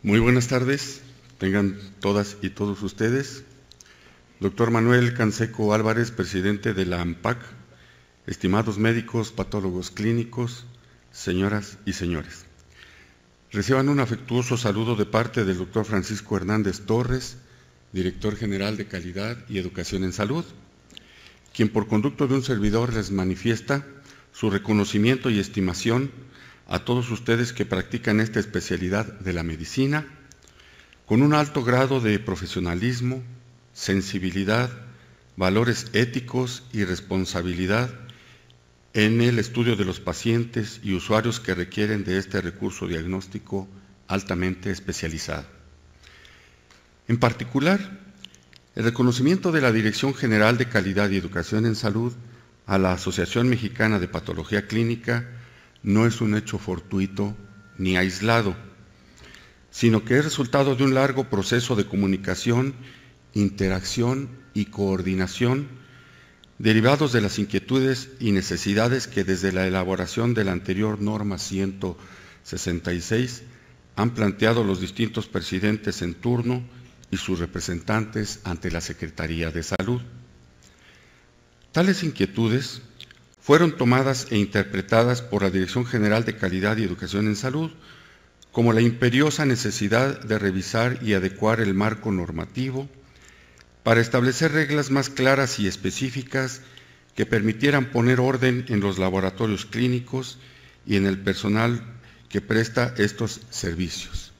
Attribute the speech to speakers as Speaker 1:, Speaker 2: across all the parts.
Speaker 1: Muy buenas tardes, tengan todas y todos ustedes. Doctor Manuel Canseco Álvarez, presidente de la AMPAC, estimados médicos, patólogos clínicos, señoras y señores. Reciban un afectuoso saludo de parte del doctor Francisco Hernández Torres, director general de Calidad y Educación en Salud, quien por conducto de un servidor les manifiesta su reconocimiento y estimación a todos ustedes que practican esta especialidad de la medicina con un alto grado de profesionalismo, sensibilidad, valores éticos y responsabilidad en el estudio de los pacientes y usuarios que requieren de este recurso diagnóstico altamente especializado. En particular, el reconocimiento de la Dirección General de Calidad y Educación en Salud a la Asociación Mexicana de Patología Clínica no es un hecho fortuito ni aislado, sino que es resultado de un largo proceso de comunicación, interacción y coordinación derivados de las inquietudes y necesidades que desde la elaboración de la anterior norma 166 han planteado los distintos presidentes en turno y sus representantes ante la Secretaría de Salud. Tales inquietudes fueron tomadas e interpretadas por la Dirección General de Calidad y Educación en Salud como la imperiosa necesidad de revisar y adecuar el marco normativo para establecer reglas más claras y específicas que permitieran poner orden en los laboratorios clínicos y en el personal que presta estos servicios,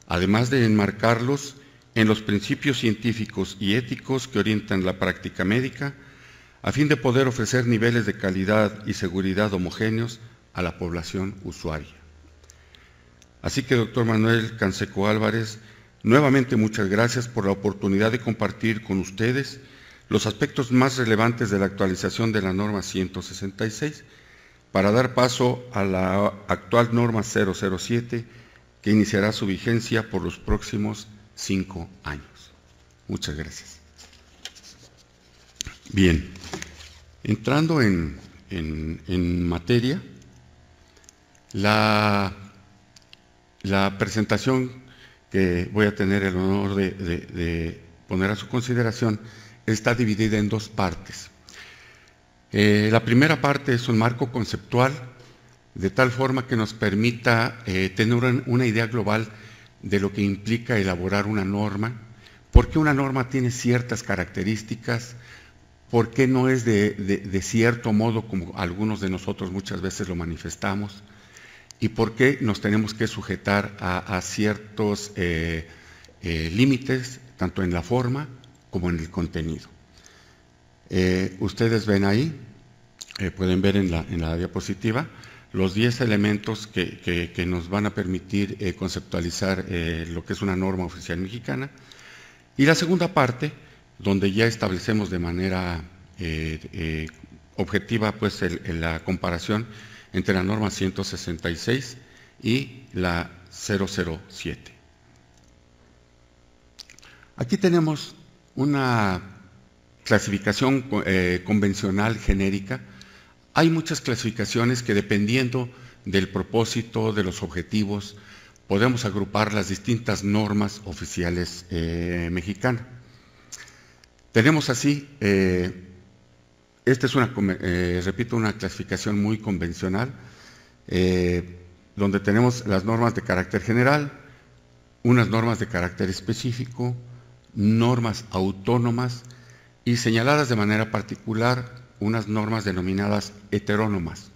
Speaker 1: además de enmarcarlos en los principios científicos y éticos que orientan la práctica médica, a fin de poder ofrecer niveles de calidad y seguridad homogéneos a la población usuaria. Así que, doctor Manuel Canseco Álvarez, nuevamente muchas gracias por la oportunidad de compartir con ustedes los aspectos más relevantes de la actualización de la norma 166 para dar paso a la actual norma 007 que iniciará su vigencia por los próximos 5 años. Muchas gracias. Bien, entrando en materia, la presentación que voy a tener el honor de poner a su consideración está dividida en dos partes. La primera parte es un marco conceptual, de tal forma que nos permita tener una idea global de lo que implica elaborar una norma, por qué una norma tiene ciertas características, por qué no es de cierto modo como algunos de nosotros muchas veces lo manifestamos, y por qué nos tenemos que sujetar a ciertos límites, tanto en la forma como en el contenido. Ustedes ven ahí, pueden ver en la diapositiva, los 10 elementos que nos van a permitir conceptualizar lo que es una norma oficial mexicana. Y la segunda parte, donde ya establecemos de manera objetiva pues, la comparación entre la norma 166 y la 007. Aquí tenemos una clasificación convencional genérica. Hay muchas clasificaciones que, dependiendo del propósito, de los objetivos, podemos agrupar las distintas normas oficiales mexicanas. Tenemos así, esta es repito, una clasificación muy convencional, donde tenemos las normas de carácter general, unas normas de carácter específico, normas autónomas y señaladas de manera particular unas normas denominadas heterónomas,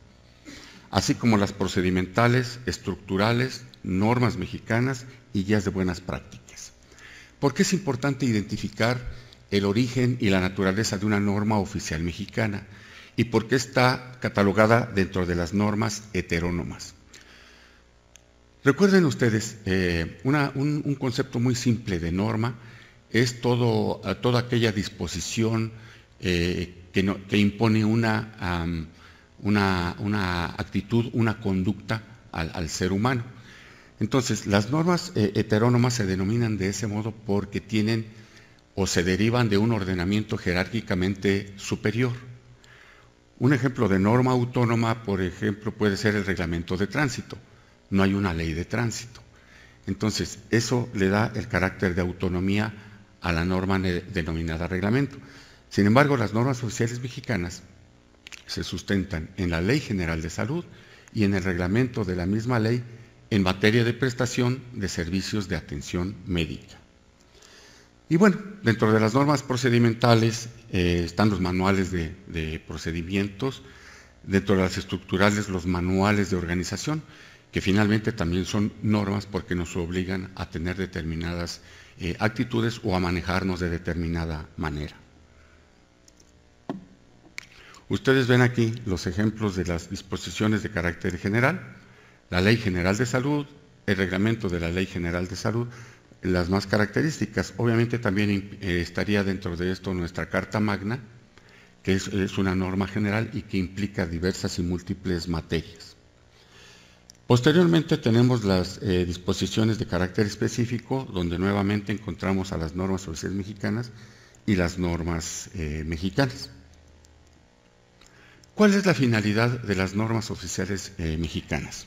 Speaker 1: así como las procedimentales, estructurales, normas mexicanas y guías de buenas prácticas. ¿Por qué es importante identificar el origen y la naturaleza de una norma oficial mexicana y por qué está catalogada dentro de las normas heterónomas? Recuerden ustedes, un concepto muy simple de norma es toda aquella disposición que impone una actitud, una conducta al ser humano. Entonces, las normas heterónomas se denominan de ese modo porque tienen o se derivan de un ordenamiento jerárquicamente superior. Un ejemplo de norma autónoma, por ejemplo, puede ser el reglamento de tránsito. No hay una ley de tránsito. Entonces, eso le da el carácter de autonomía a la norma denominada reglamento. Sin embargo, las normas oficiales mexicanas se sustentan en la Ley General de Salud y en el reglamento de la misma ley en materia de prestación de servicios de atención médica. Y bueno, dentro de las normas procedimentales están los manuales de procedimientos, dentro de las estructurales los manuales de organización, que finalmente también son normas porque nos obligan a tener determinadas actitudes o a manejarnos de determinada manera. Ustedes ven aquí los ejemplos de las disposiciones de carácter general, la Ley General de Salud, el reglamento de la Ley General de Salud, las más características. Obviamente también estaría dentro de esto nuestra Carta Magna, que es una norma general y que implica diversas y múltiples materias. Posteriormente tenemos las disposiciones de carácter específico, donde nuevamente encontramos a las normas oficiales mexicanas y las normas mexicanas. ¿Cuál es la finalidad de las normas oficiales mexicanas?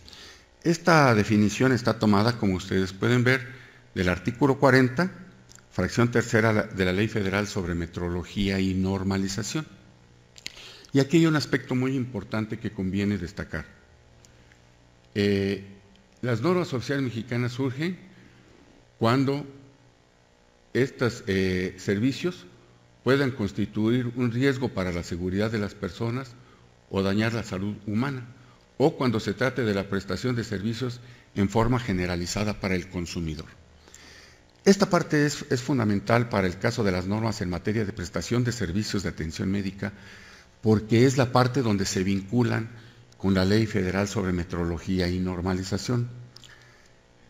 Speaker 1: Esta definición está tomada, como ustedes pueden ver, del artículo 40, fracción tercera de la Ley Federal sobre Metrología y Normalización. Y aquí hay un aspecto muy importante que conviene destacar. Las normas oficiales mexicanas surgen cuando estos servicios puedan constituir un riesgo para la seguridad de las personas o dañar la salud humana, o cuando se trate de la prestación de servicios en forma generalizada para el consumidor. Esta parte es fundamental para el caso de las normas en materia de prestación de servicios de atención médica, porque es la parte donde se vinculan con la Ley Federal sobre Metrología y Normalización.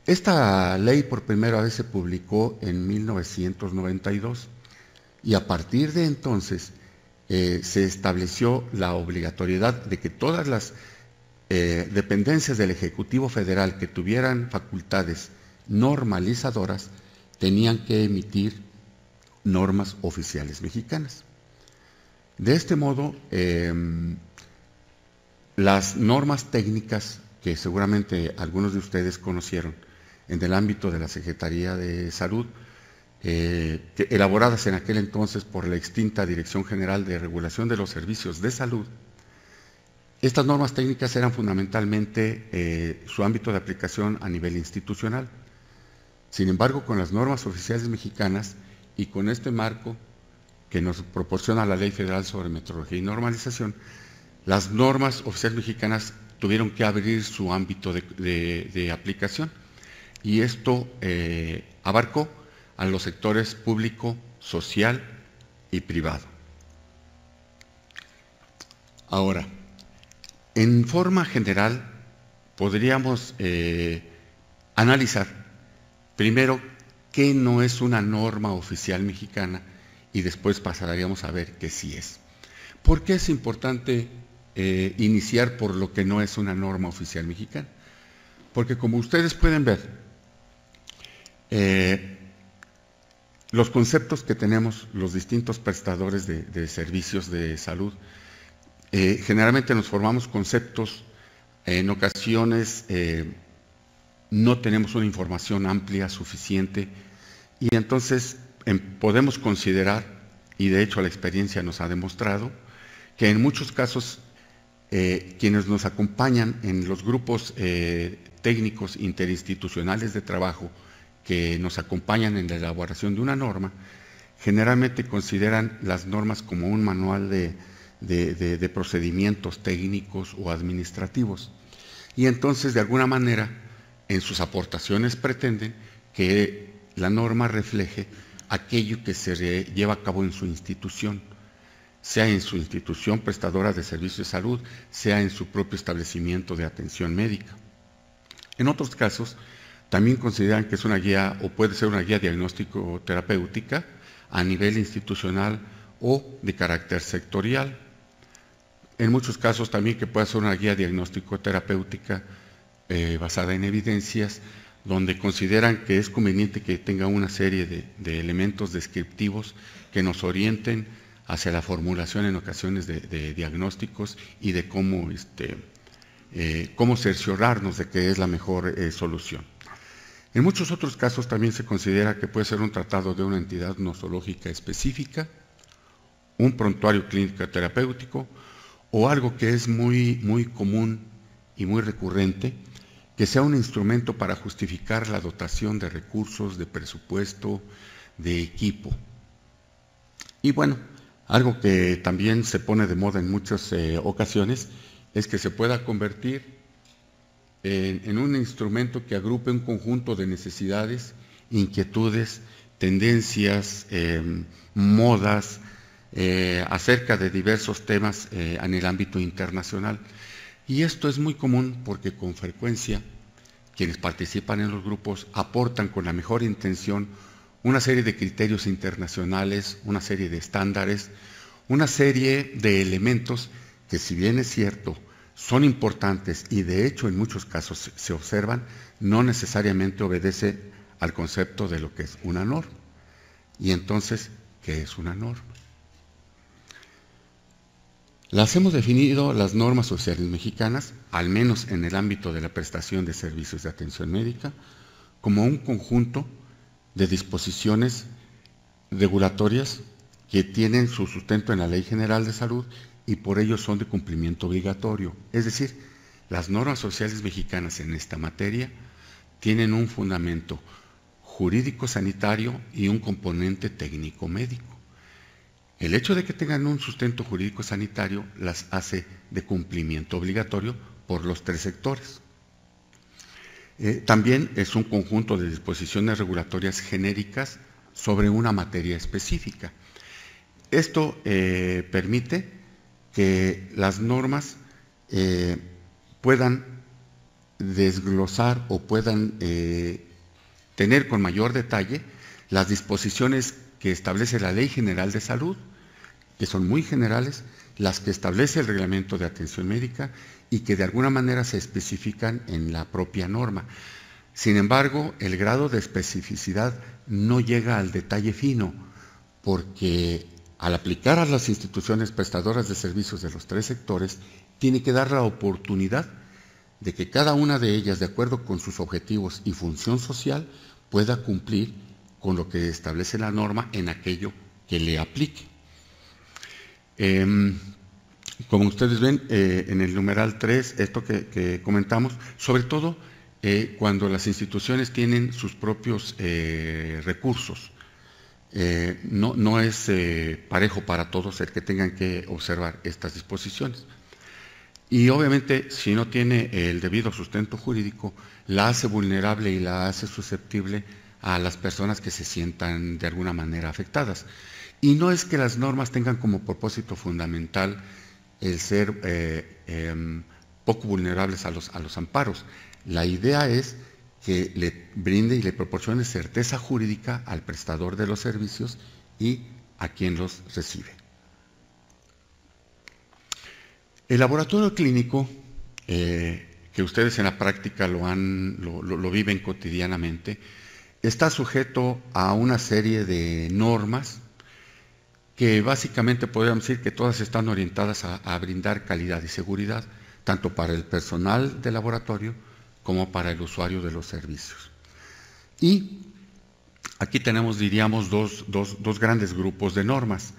Speaker 1: Esta ley por primera vez se publicó en 1992 y a partir de entonces se estableció la obligatoriedad de que todas las dependencias del Ejecutivo Federal que tuvieran facultades normalizadoras tenían que emitir normas oficiales mexicanas. De este modo, las normas técnicas que seguramente algunos de ustedes conocieron en el ámbito de la Secretaría de Salud, elaboradas en aquel entonces por la extinta Dirección General de Regulación de los Servicios de Salud, estas normas técnicas eran fundamentalmente su ámbito de aplicación a nivel institucional. Sin embargo, con las normas oficiales mexicanas y con este marco que nos proporciona la Ley Federal sobre Metrología y Normalización, las normas oficiales mexicanas tuvieron que abrir su ámbito de aplicación y esto abarcó a los sectores público, social y privado. Ahora, en forma general, podríamos analizar primero qué no es una norma oficial mexicana y después pasaríamos a ver qué sí es. ¿Por qué es importante iniciar por lo que no es una norma oficial mexicana? Porque como ustedes pueden ver, los conceptos que tenemos los distintos prestadores de servicios de salud, generalmente nos formamos conceptos, en ocasiones no tenemos una información amplia, suficiente, y entonces podemos considerar, y de hecho la experiencia nos ha demostrado, que en muchos casos quienes nos acompañan en los grupos técnicos interinstitucionales de trabajo que nos acompañan en la elaboración de una norma, generalmente consideran las normas como un manual de procedimientos técnicos o administrativos. Y entonces, de alguna manera, en sus aportaciones pretenden que la norma refleje aquello que se lleva a cabo en su institución, sea en su institución prestadora de servicios de salud, sea en su propio establecimiento de atención médica. En otros casos, también consideran que es una guía o puede ser una guía diagnóstico-terapéutica a nivel institucional o de carácter sectorial. En muchos casos también que puede ser una guía diagnóstico-terapéutica basada en evidencias, donde consideran que es conveniente que tenga una serie de elementos descriptivos que nos orienten hacia la formulación en ocasiones de diagnósticos y de cómo cerciorarnos de que es la mejor solución. En muchos otros casos también se considera que puede ser un tratado de una entidad nosológica específica, un prontuario clínico terapéutico o algo que es muy común y muy recurrente, que sea un instrumento para justificar la dotación de recursos, de presupuesto, de equipo. Y bueno, algo que también se pone de moda en muchas ocasiones es que se pueda convertir en un instrumento que agrupe un conjunto de necesidades, inquietudes, tendencias, modas, acerca de diversos temas en el ámbito internacional. Y esto es muy común porque con frecuencia quienes participan en los grupos aportan con la mejor intención una serie de criterios internacionales, una serie de estándares, una serie de elementos que, si bien es cierto, son importantes y de hecho en muchos casos se observan, no necesariamente obedece al concepto de lo que es una norma. Y entonces, ¿qué es una norma? Las hemos definido las normas sociales mexicanas, al menos en el ámbito de la prestación de servicios de atención médica, como un conjunto de disposiciones regulatorias que tienen su sustento en la Ley General de Salud y por ello son de cumplimiento obligatorio. Es decir, las normas sociales mexicanas en esta materia tienen un fundamento jurídico-sanitario y un componente técnico-médico. El hecho de que tengan un sustento jurídico-sanitario las hace de cumplimiento obligatorio por los tres sectores. También es un conjunto de disposiciones regulatorias genéricas sobre una materia específica. Esto permite que las normas puedan desglosar o puedan tener con mayor detalle las disposiciones que establece la Ley General de Salud, que son muy generales, las que establece el Reglamento de Atención Médica y que de alguna manera se especifican en la propia norma. Sin embargo, el grado de especificidad no llega al detalle fino, porque al aplicar a las instituciones prestadoras de servicios de los tres sectores, tiene que dar la oportunidad de que cada una de ellas, de acuerdo con sus objetivos y función social, pueda cumplir con lo que establece la norma en aquello que le aplique. Como ustedes ven, en el numeral 3, esto que comentamos, sobre todo cuando las instituciones tienen sus propios recursos, no es parejo para todos el que tengan que observar estas disposiciones. Y obviamente, si no tiene el debido sustento jurídico, la hace vulnerable y la hace susceptible a las personas que se sientan de alguna manera afectadas. Y no es que las normas tengan como propósito fundamental el ser poco vulnerables a los amparos. La idea es que le brinde y le proporcione certeza jurídica al prestador de los servicios y a quien los recibe. El laboratorio clínico, que ustedes en la práctica lo viven cotidianamente, está sujeto a una serie de normas que básicamente podríamos decir que todas están orientadas a brindar calidad y seguridad, tanto para el personal del laboratorio como para el usuario de los servicios. Y aquí tenemos, diríamos, dos grandes grupos de normas.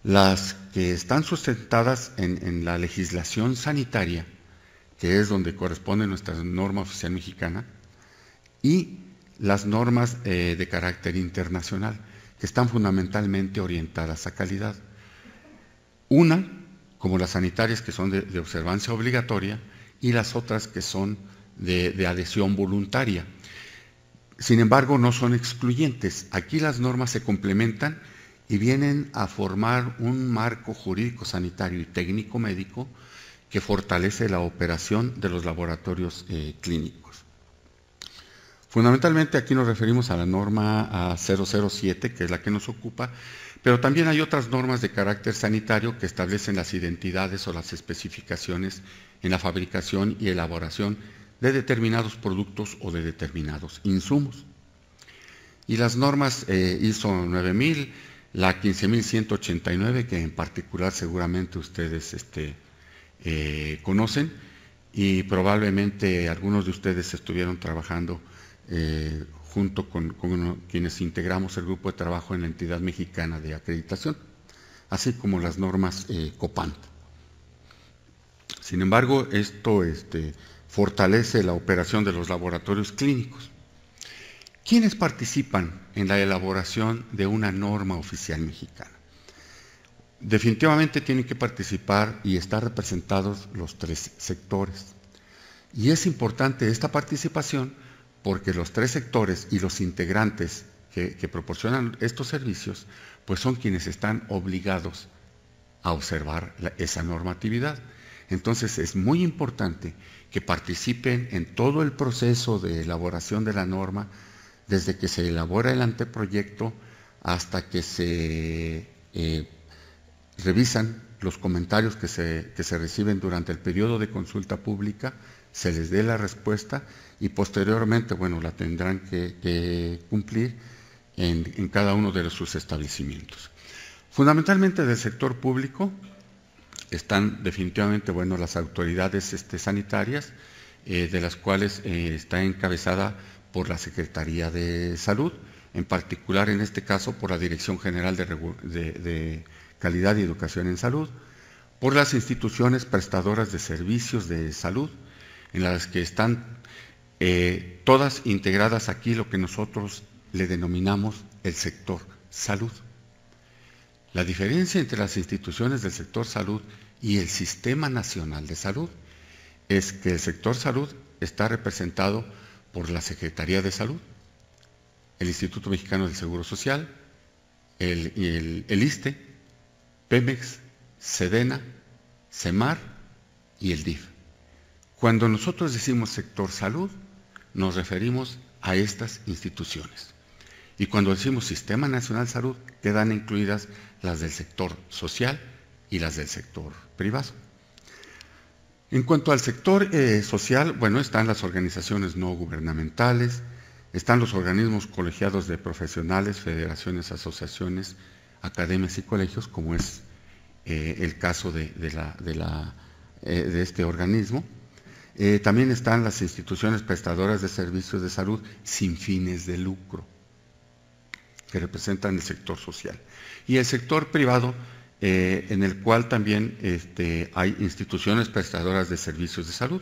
Speaker 1: Las que están sustentadas en la legislación sanitaria, que es donde corresponde nuestra norma oficial mexicana, y las normas de carácter internacional, que están fundamentalmente orientadas a calidad. Una, como las sanitarias, que son de observancia obligatoria, y las otras que son de adhesión voluntaria. Sin embargo, no son excluyentes. Aquí las normas se complementan y vienen a formar un marco jurídico, sanitario y técnico médico que fortalece la operación de los laboratorios clínicos. Fundamentalmente aquí nos referimos a la norma 007, que es la que nos ocupa, pero también hay otras normas de carácter sanitario que establecen las identidades o las especificaciones en la fabricación y elaboración de determinados productos o de determinados insumos. Y las normas ISO 9000, la 15189, que en particular seguramente ustedes conocen y probablemente algunos de ustedes estuvieron trabajando junto con quienes integramos el grupo de trabajo en la entidad mexicana de acreditación, así como las normas COPANT. Sin embargo, esto fortalece la operación de los laboratorios clínicos. ¿Quiénes participan en la elaboración de una norma oficial mexicana? Definitivamente tienen que participar y estar representados los tres sectores. Y es importante esta participación porque los tres sectores y los integrantes que proporcionan estos servicios, pues son quienes están obligados a observar esa normatividad. Entonces es muy importante que participen en todo el proceso de elaboración de la norma, desde que se elabora el anteproyecto hasta que se revisan los comentarios que se reciben durante el periodo de consulta pública, se les dé la respuesta y posteriormente, bueno, la tendrán que cumplir en cada uno de sus establecimientos. Fundamentalmente del sector público están definitivamente, bueno, las autoridades sanitarias, de las cuales está encabezada por la Secretaría de Salud, en particular en este caso por la Dirección General de Calidad y Educación en Salud, por las instituciones prestadoras de servicios de salud, en las que están todas integradas aquí lo que nosotros le denominamos el sector salud. La diferencia entre las instituciones del sector salud y el Sistema Nacional de Salud es que el sector salud está representado por la Secretaría de Salud, el Instituto Mexicano del Seguro Social, el ISSSTE, Pemex, Sedena, CEMAR y el DIF. Cuando nosotros decimos sector salud, nos referimos a estas instituciones. Y cuando decimos Sistema Nacional de Salud, quedan incluidas las del sector social y las del sector privado. En cuanto al sector social, bueno, están las organizaciones no gubernamentales, están los organismos colegiados de profesionales, federaciones, asociaciones, academias y colegios, como es el caso de este organismo. También están las instituciones prestadoras de servicios de salud sin fines de lucro, que representan el sector social. Y el sector privado, en el cual también hay instituciones prestadoras de servicios de salud,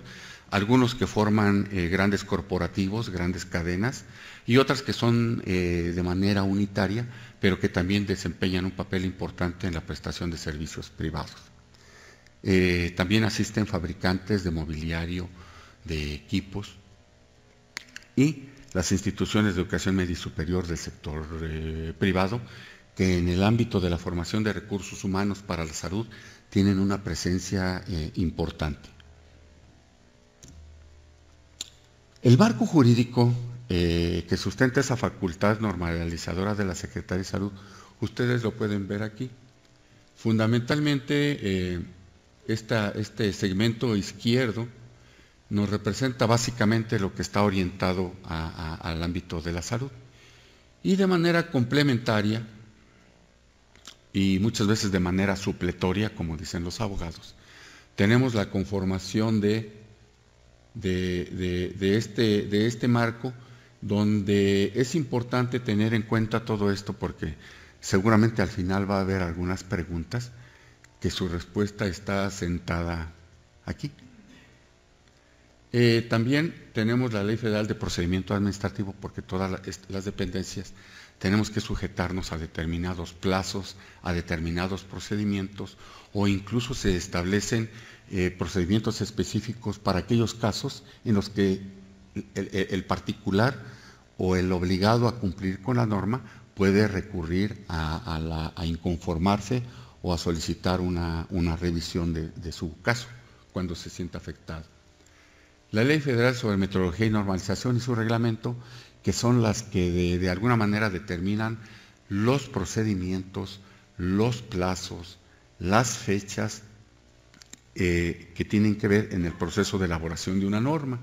Speaker 1: algunos que forman grandes corporativos, grandes cadenas, y otras que son de manera unitaria, pero que también desempeñan un papel importante en la prestación de servicios privados. También asisten fabricantes de mobiliario, de equipos, y las instituciones de educación media y superior del sector privado, que en el ámbito de la formación de recursos humanos para la salud tienen una presencia importante. El marco jurídico que sustenta esa facultad normalizadora de la Secretaría de Salud, ustedes lo pueden ver aquí. Fundamentalmente, este segmento izquierdo nos representa básicamente lo que está orientado al ámbito de la salud. Y de manera complementaria, y muchas veces de manera supletoria, como dicen los abogados, tenemos la conformación de este marco, donde es importante tener en cuenta todo esto, porque seguramente al final va a haber algunas preguntas que su respuesta está sentada aquí. También tenemos la Ley Federal de Procedimiento Administrativo, porque todas las dependencias tenemos que sujetarnos a determinados plazos, a determinados procedimientos, o incluso se establecen procedimientos específicos para aquellos casos en los que el particular o el obligado a cumplir con la norma puede recurrir a inconformarse o a solicitar una revisión de su caso cuando se sienta afectado. La Ley Federal sobre Metodología y Normalización y su reglamento, que son las que de alguna manera determinan los procedimientos, los plazos, las fechas que tienen que ver en el proceso de elaboración de una norma.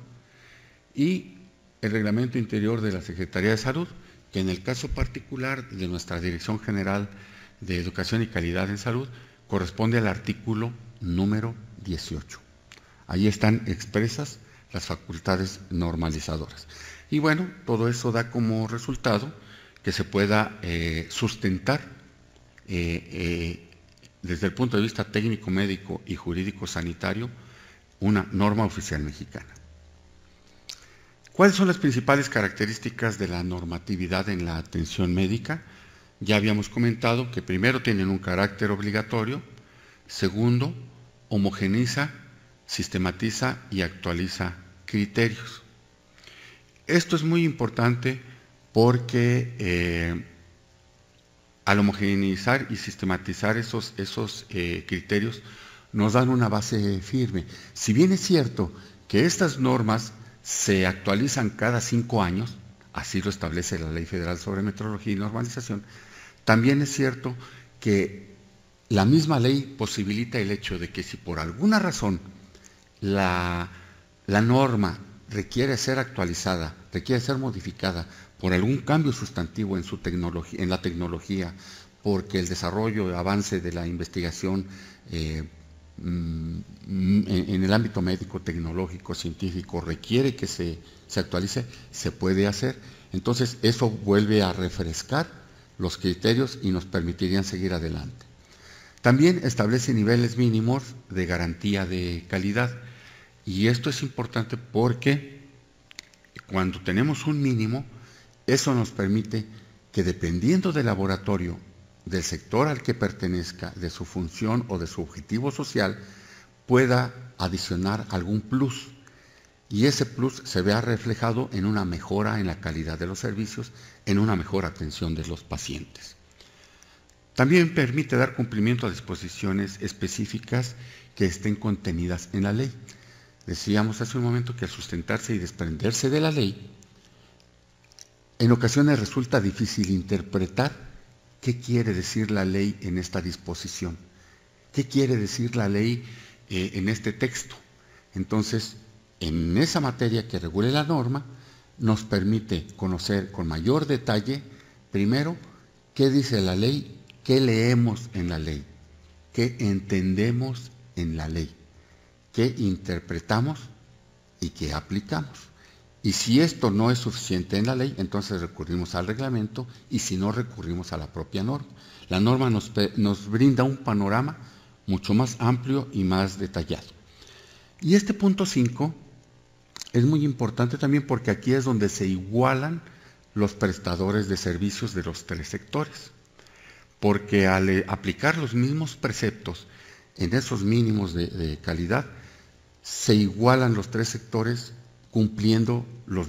Speaker 1: Y el Reglamento Interior de la Secretaría de Salud, que en el caso particular de nuestra Dirección General de Educación y Calidad en Salud, corresponde al artículo número 18. Ahí están expresas las facultades normalizadoras. Y bueno, todo eso da como resultado que se pueda sustentar desde el punto de vista técnico, médico y jurídico sanitario una norma oficial mexicana. ¿Cuáles son las principales características de la normatividad en la atención médica? Ya habíamos comentado que primero tienen un carácter obligatorio, segundo, homogeneiza, sistematiza y actualiza criterios. Esto es muy importante porque al homogeneizar y sistematizar esos criterios nos dan una base firme. Si bien es cierto que estas normas se actualizan cada 5 años, así lo establece la Ley Federal sobre Metrología y Normalización, también es cierto que la misma ley posibilita el hecho de que si por alguna razón la norma requiere ser actualizada, requiere ser modificada por algún cambio sustantivo en su tecnología, en la tecnología, porque el desarrollo, avance de la investigación en el ámbito médico, tecnológico, científico requiere que se actualice, se puede hacer. Entonces eso vuelve a refrescar los criterios y nos permitirían seguir adelante. También establece niveles mínimos de garantía de calidad. Y esto es importante porque cuando tenemos un mínimo, eso nos permite que dependiendo del laboratorio, del sector al que pertenezca, de su función o de su objetivo social, pueda adicionar algún plus. Y ese plus se vea reflejado en una mejora en la calidad de los servicios, en una mejor atención de los pacientes. También permite dar cumplimiento a disposiciones específicas que estén contenidas en la ley. Decíamos hace un momento que al sustentarse y desprenderse de la ley, en ocasiones resulta difícil interpretar qué quiere decir la ley en esta disposición, qué quiere decir la ley en este texto. Entonces, en esa materia que regule la norma, nos permite conocer con mayor detalle, primero, qué dice la ley, qué leemos en la ley, qué entendemos en la ley, qué interpretamos y qué aplicamos. Y si esto no es suficiente en la ley, entonces recurrimos al reglamento y si no, recurrimos a la propia norma. La norma nos brinda un panorama mucho más amplio y más detallado. Y este punto 5 es muy importante también porque aquí es donde se igualan los prestadores de servicios de los 3 sectores. Porque al aplicar los mismos preceptos en esos mínimos de calidad, se igualan los 3 sectores cumpliendo los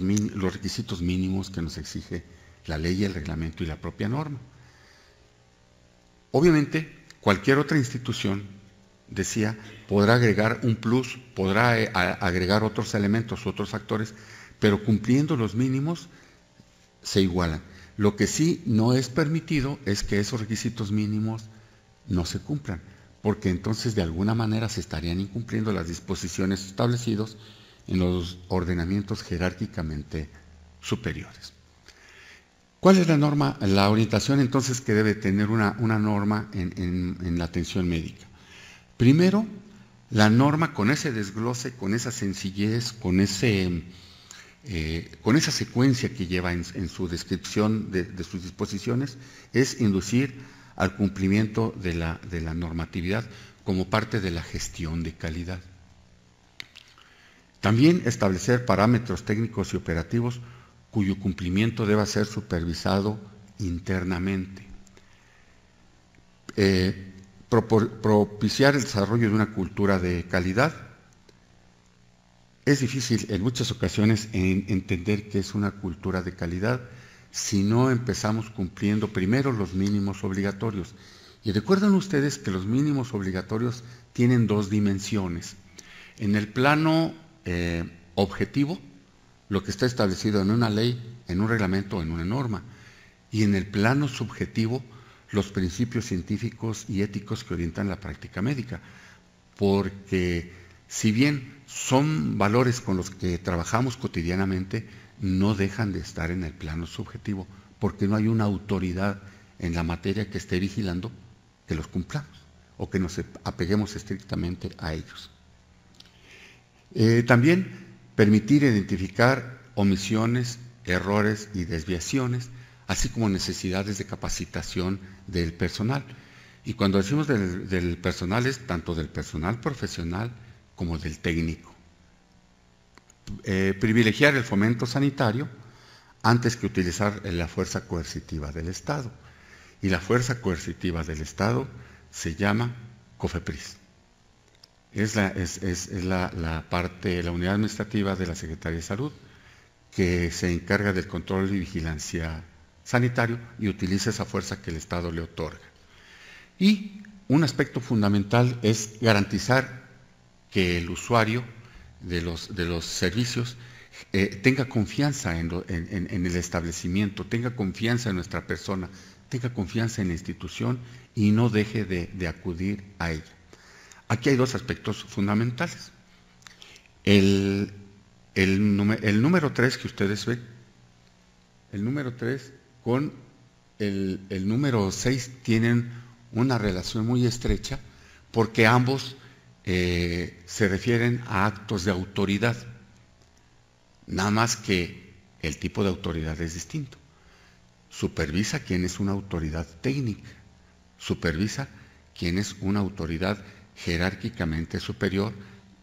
Speaker 1: requisitos mínimos que nos exige la ley, el reglamento y la propia norma. Obviamente, cualquier otra institución, decía, podrá agregar un plus, podrá agregar otros elementos, otros factores, pero cumpliendo los mínimos se igualan. Lo que sí no es permitido es que esos requisitos mínimos no se cumplan, porque entonces de alguna manera se estarían incumpliendo las disposiciones establecidas en los ordenamientos jerárquicamente superiores. ¿Cuál es la norma, la orientación entonces que debe tener una norma en la atención médica? Primero, la norma con ese desglose, con esa sencillez, con esa secuencia que lleva en su descripción de sus disposiciones, es inducir al cumplimiento de la normatividad como parte de la gestión de calidad. También establecer parámetros técnicos y operativos cuyo cumplimiento deba ser supervisado internamente. Propiciar el desarrollo de una cultura de calidad. Es difícil en muchas ocasiones entender qué es una cultura de calidad si no empezamos cumpliendo primero los mínimos obligatorios. Y recuerden ustedes que los mínimos obligatorios tienen 2 dimensiones. En el plano objetivo, lo que está establecido en una ley, en un reglamento o en una norma. Y en el plano subjetivo, los principios científicos y éticos que orientan la práctica médica. Porque si bien son valores con los que trabajamos cotidianamente, no dejan de estar en el plano subjetivo, porque no hay una autoridad en la materia que esté vigilando que los cumplamos o que nos apeguemos estrictamente a ellos. También permitir identificar omisiones errores y desviaciones, así como necesidades de capacitación del personal. Y cuando decimos del personal, es tanto del personal profesional como del técnico. Privilegiar el fomento sanitario antes que utilizar la fuerza coercitiva del Estado. Y la fuerza coercitiva del Estado se llama COFEPRIS. Es la parte, la unidad administrativa de la Secretaría de Salud, que se encarga del control y vigilancia sanitario y utiliza esa fuerza que el Estado le otorga. Y un aspecto fundamental es garantizar que el usuario de los servicios tenga confianza en el establecimiento, tenga confianza en nuestra persona, tenga confianza en la institución y no deje de acudir a ella. Aquí hay dos aspectos fundamentales. El número 3 que ustedes ven, el número 3 con el número 6 tienen una relación muy estrecha porque ambos se refieren a actos de autoridad, nada más que el tipo de autoridad es distinto. Supervisa quien es una autoridad técnica, supervisa quien es una autoridad jerárquicamente superior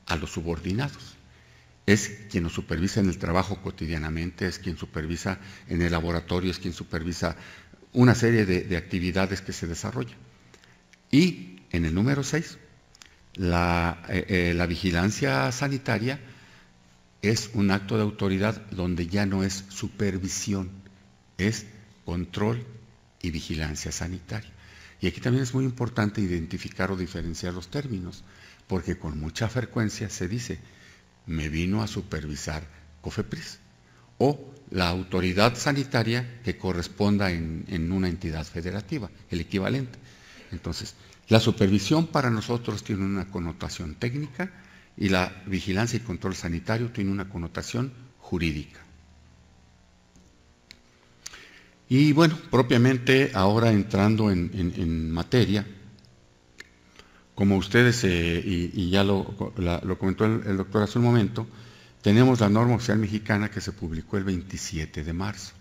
Speaker 1: a los subordinados. Es quien nos supervisa en el trabajo cotidianamente, es quien supervisa en el laboratorio, es quien supervisa una serie de actividades que se desarrollan. Y en el número 6, la vigilancia sanitaria es un acto de autoridad donde ya no es supervisión, es control y vigilancia sanitaria. Y aquí también es muy importante identificar o diferenciar los términos, porque con mucha frecuencia se dice, me vino a supervisar COFEPRIS, o la autoridad sanitaria que corresponda en una entidad federativa, el equivalente. Entonces, la supervisión para nosotros tiene una connotación técnica y la vigilancia y control sanitario tiene una connotación jurídica. Y bueno, propiamente ahora entrando en materia, como ustedes, y ya lo comentó el doctor hace un momento, tenemos la norma oficial mexicana que se publicó el 27 de marzo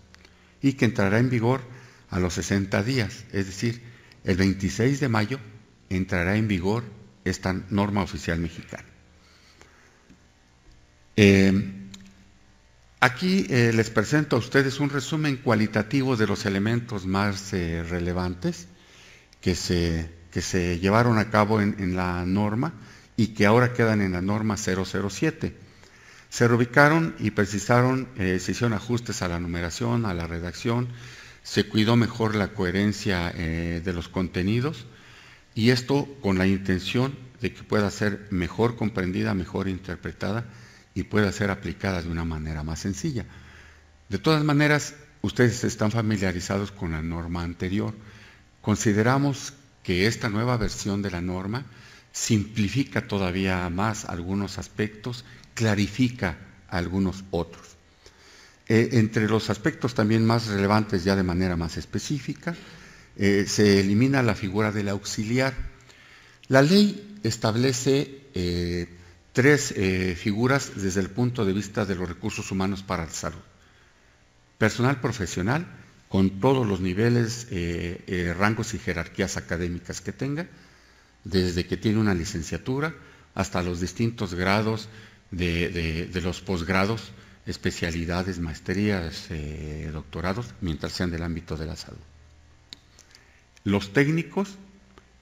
Speaker 1: y que entrará en vigor a los 60 días, es decir, el 26 de mayo entrará en vigor esta norma oficial mexicana. Aquí les presento a ustedes un resumen cualitativo de los elementos más relevantes que se llevaron a cabo en la norma y que ahora quedan en la norma 007. Se reubicaron y precisaron, se hicieron ajustes a la numeración, a la redacción, se cuidó mejor la coherencia de los contenidos y esto con la intención de que pueda ser mejor comprendida, mejor interpretada y pueda ser aplicada de una manera más sencilla. De todas maneras, ustedes están familiarizados con la norma anterior. Consideramos que esta nueva versión de la norma simplifica todavía más algunos aspectos, clarifica algunos otros. Entre los aspectos también más relevantes ya de manera más específica, se elimina la figura del auxiliar. La ley establece tres figuras desde el punto de vista de los recursos humanos para la salud. Personal profesional, con todos los niveles, rangos y jerarquías académicas que tenga, desde que tiene una licenciatura hasta los distintos grados de los posgrados, especialidades, maestrías, doctorados, mientras sean del ámbito de la salud. Los técnicos,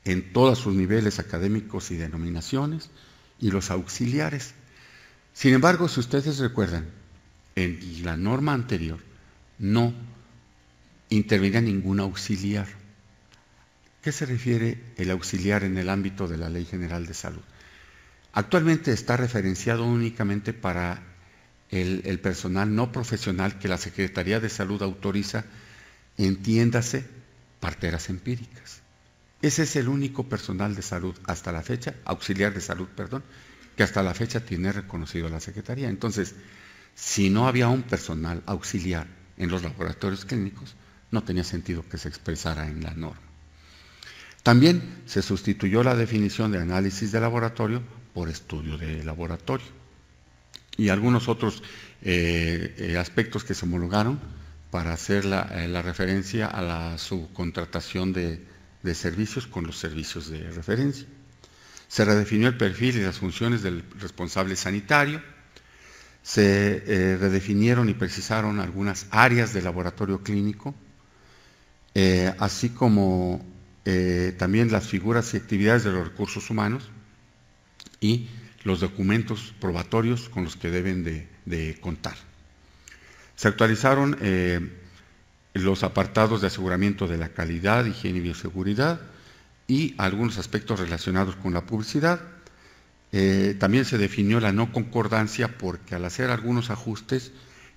Speaker 1: en todos sus niveles académicos y denominaciones, y los auxiliares. Sin embargo, si ustedes recuerdan, en la norma anterior no intervenía ningún auxiliar. ¿Qué se refiere el auxiliar en el ámbito de la Ley General de Salud? Actualmente está referenciado únicamente para el personal no profesional que la Secretaría de Salud autoriza, entiéndase, parteras empíricas. Ese es el único personal de salud hasta la fecha, auxiliar de salud, perdón, que hasta la fecha tiene reconocido la Secretaría. Entonces, si no había un personal auxiliar en los laboratorios clínicos, no tenía sentido que se expresara en la norma. También se sustituyó la definición de análisis de laboratorio por estudio de laboratorio. y algunos otros aspectos que se homologaron para hacer la referencia a la subcontratación de servicios con los servicios de referencia. Se redefinió el perfil y las funciones del responsable sanitario, se redefinieron y precisaron algunas áreas del laboratorio clínico, así como también las figuras y actividades de los recursos humanos y los documentos probatorios con los que deben de contar. Se actualizaron los apartados de aseguramiento de la calidad, higiene y bioseguridad y algunos aspectos relacionados con la publicidad. También se definió la no concordancia porque al hacer algunos ajustes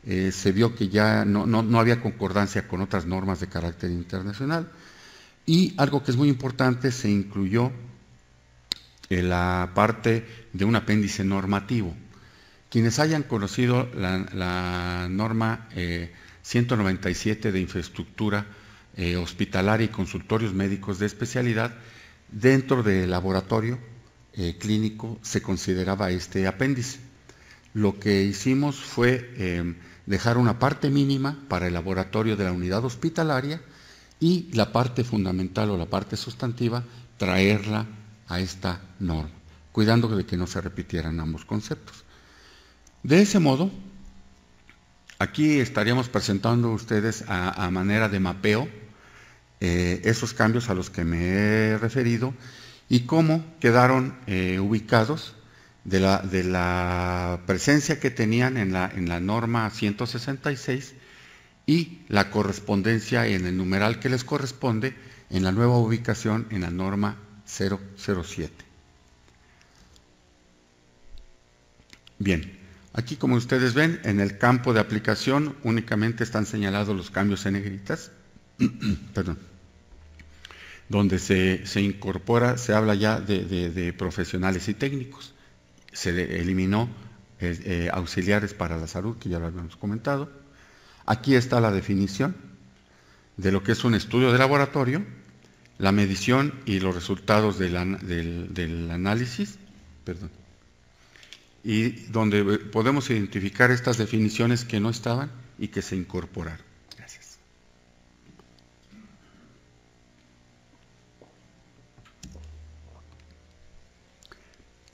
Speaker 1: se vio que ya no había concordancia con otras normas de carácter internacional. Y algo que es muy importante, se incluyó la parte de un apéndice normativo. Quienes hayan conocido la norma 197 de infraestructura hospitalaria y consultorios médicos de especialidad, dentro del laboratorio clínico se consideraba este apéndice. Lo que hicimos fue dejar una parte mínima para el laboratorio de la unidad hospitalaria y la parte fundamental o la parte sustantiva traerla a esta norma, cuidando de que no se repitieran ambos conceptos. De ese modo, aquí estaríamos presentando a ustedes a manera de mapeo esos cambios a los que me he referido y cómo quedaron ubicados de la presencia que tenían en la norma 166 y la correspondencia en el numeral que les corresponde en la nueva ubicación en la norma 007. Bien, aquí como ustedes ven, en el campo de aplicación únicamente están señalados los cambios en negritas, perdón, donde se incorpora, se habla ya de profesionales y técnicos. Se eliminó auxiliares para la salud, que ya lo habíamos comentado. Aquí está la definición de lo que es un estudio de laboratorio, la medición y los resultados del análisis, perdón, y donde podemos identificar estas definiciones que no estaban y que se incorporaron. Gracias.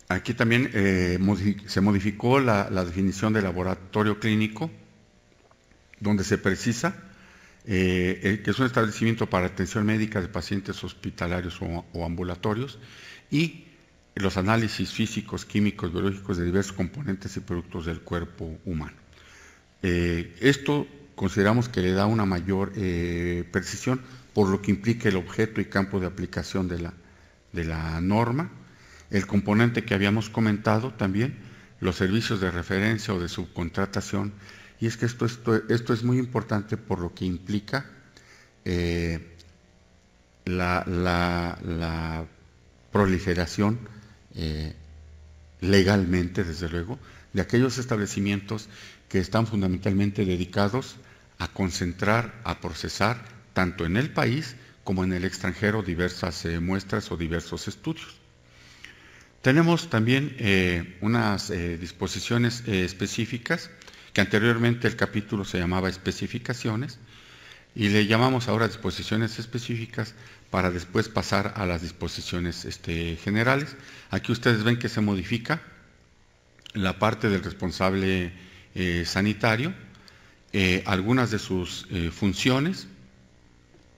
Speaker 1: Aquí también se modificó la definición de laboratorio clínico, donde se precisa que es un establecimiento para atención médica de pacientes hospitalarios o ambulatorios y los análisis físicos, químicos, biológicos de diversos componentes y productos del cuerpo humano. Esto consideramos que le da una mayor precisión por lo que implica el objeto y campo de aplicación de la norma, el componente que habíamos comentado también, los servicios de referencia o de subcontratación. Y es que esto es muy importante por lo que implica la proliferación legalmente, desde luego, de aquellos establecimientos que están fundamentalmente dedicados a concentrar, a procesar, tanto en el país como en el extranjero, diversas muestras o diversos estudios. Tenemos también unas disposiciones específicas, que anteriormente el capítulo se llamaba especificaciones, y le llamamos ahora disposiciones específicas para después pasar a las disposiciones generales. Aquí ustedes ven que se modifica la parte del responsable sanitario, algunas de sus funciones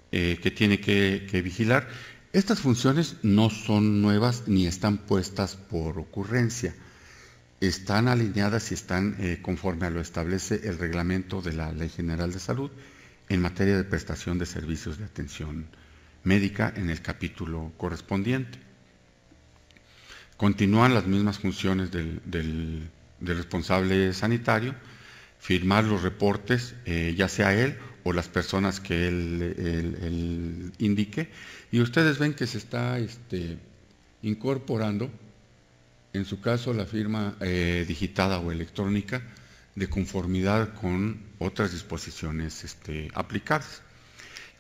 Speaker 1: que tiene que vigilar. Estas funciones no son nuevas ni están puestas por ocurrencia. Están alineadas y están conforme a lo establece el reglamento de la Ley General de Salud en materia de prestación de servicios de atención médica en el capítulo correspondiente. Continúan las mismas funciones del responsable sanitario, firmar los reportes, ya sea él o las personas que él indique, y ustedes ven que se está incorporando, en su caso, la firma digitada o electrónica de conformidad con otras disposiciones aplicadas.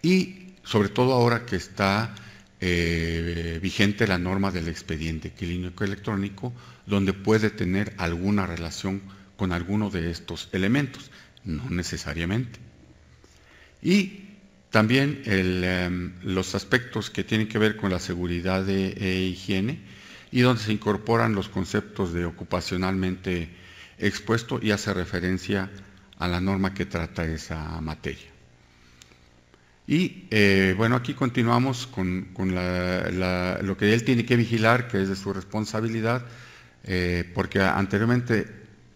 Speaker 1: Y sobre todo ahora que está vigente la norma del expediente clínico electrónico, donde puede tener alguna relación con alguno de estos elementos, no necesariamente. Y también los aspectos que tienen que ver con la seguridad e higiene, y donde se incorporan los conceptos de ocupacionalmente expuesto y hace referencia a la norma que trata esa materia. Y bueno, aquí continuamos con lo que él tiene que vigilar, que es de su responsabilidad, porque anteriormente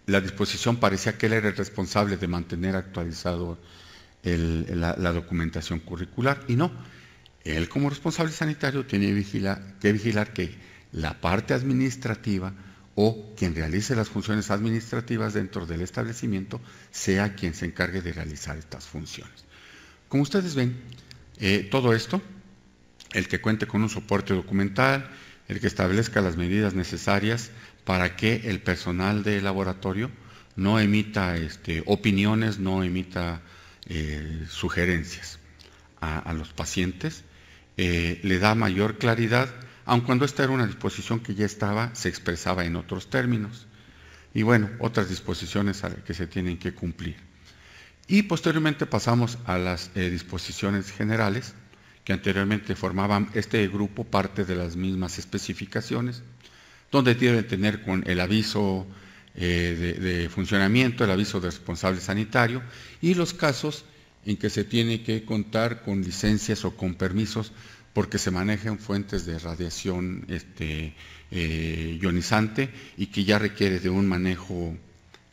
Speaker 1: la disposición parecía que él era el responsable de mantener actualizado la documentación curricular, y no. Él, como responsable sanitario, tiene que vigilar que la parte administrativa o quien realice las funciones administrativas dentro del establecimiento sea quien se encargue de realizar estas funciones. Como ustedes ven, todo esto, el que cuente con un soporte documental, el que establezca las medidas necesarias para que el personal de laboratorio no emita opiniones, no emita sugerencias a los pacientes, le da mayor claridad, aun cuando esta era una disposición que ya estaba, se expresaba en otros términos. Y bueno, otras disposiciones que se tienen que cumplir. Y posteriormente pasamos a las disposiciones generales, que anteriormente formaban este grupo parte de las mismas especificaciones, donde deben tener con el aviso de funcionamiento, el aviso de responsable sanitario, y los casos en que se tiene que contar con licencias o con permisos porque se manejan fuentes de radiación ionizante y que ya requiere de un manejo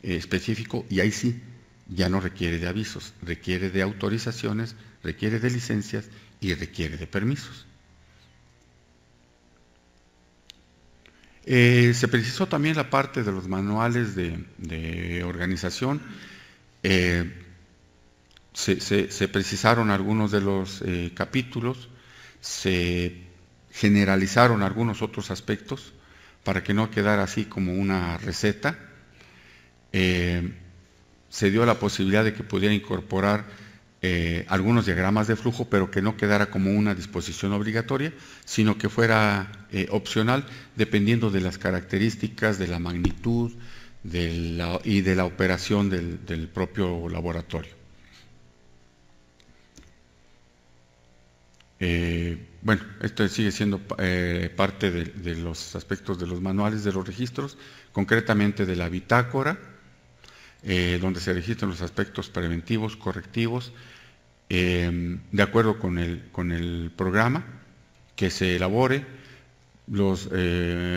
Speaker 1: específico, y ahí sí, ya no requiere de avisos, requiere de autorizaciones, requiere de licencias y requiere de permisos. Se precisó también la parte de los manuales de organización. Se precisaron algunos de los capítulos, se generalizaron algunos otros aspectos para que no quedara así como una receta. Se dio la posibilidad de que pudiera incorporar algunos diagramas de flujo, pero que no quedara como una disposición obligatoria, sino que fuera opcional, dependiendo de las características, de la magnitud y de la operación del propio laboratorio. Bueno, esto sigue siendo parte de los aspectos de los manuales de los registros, concretamente de la bitácora, donde se registran los aspectos preventivos, correctivos, de acuerdo con el programa que se elabore, los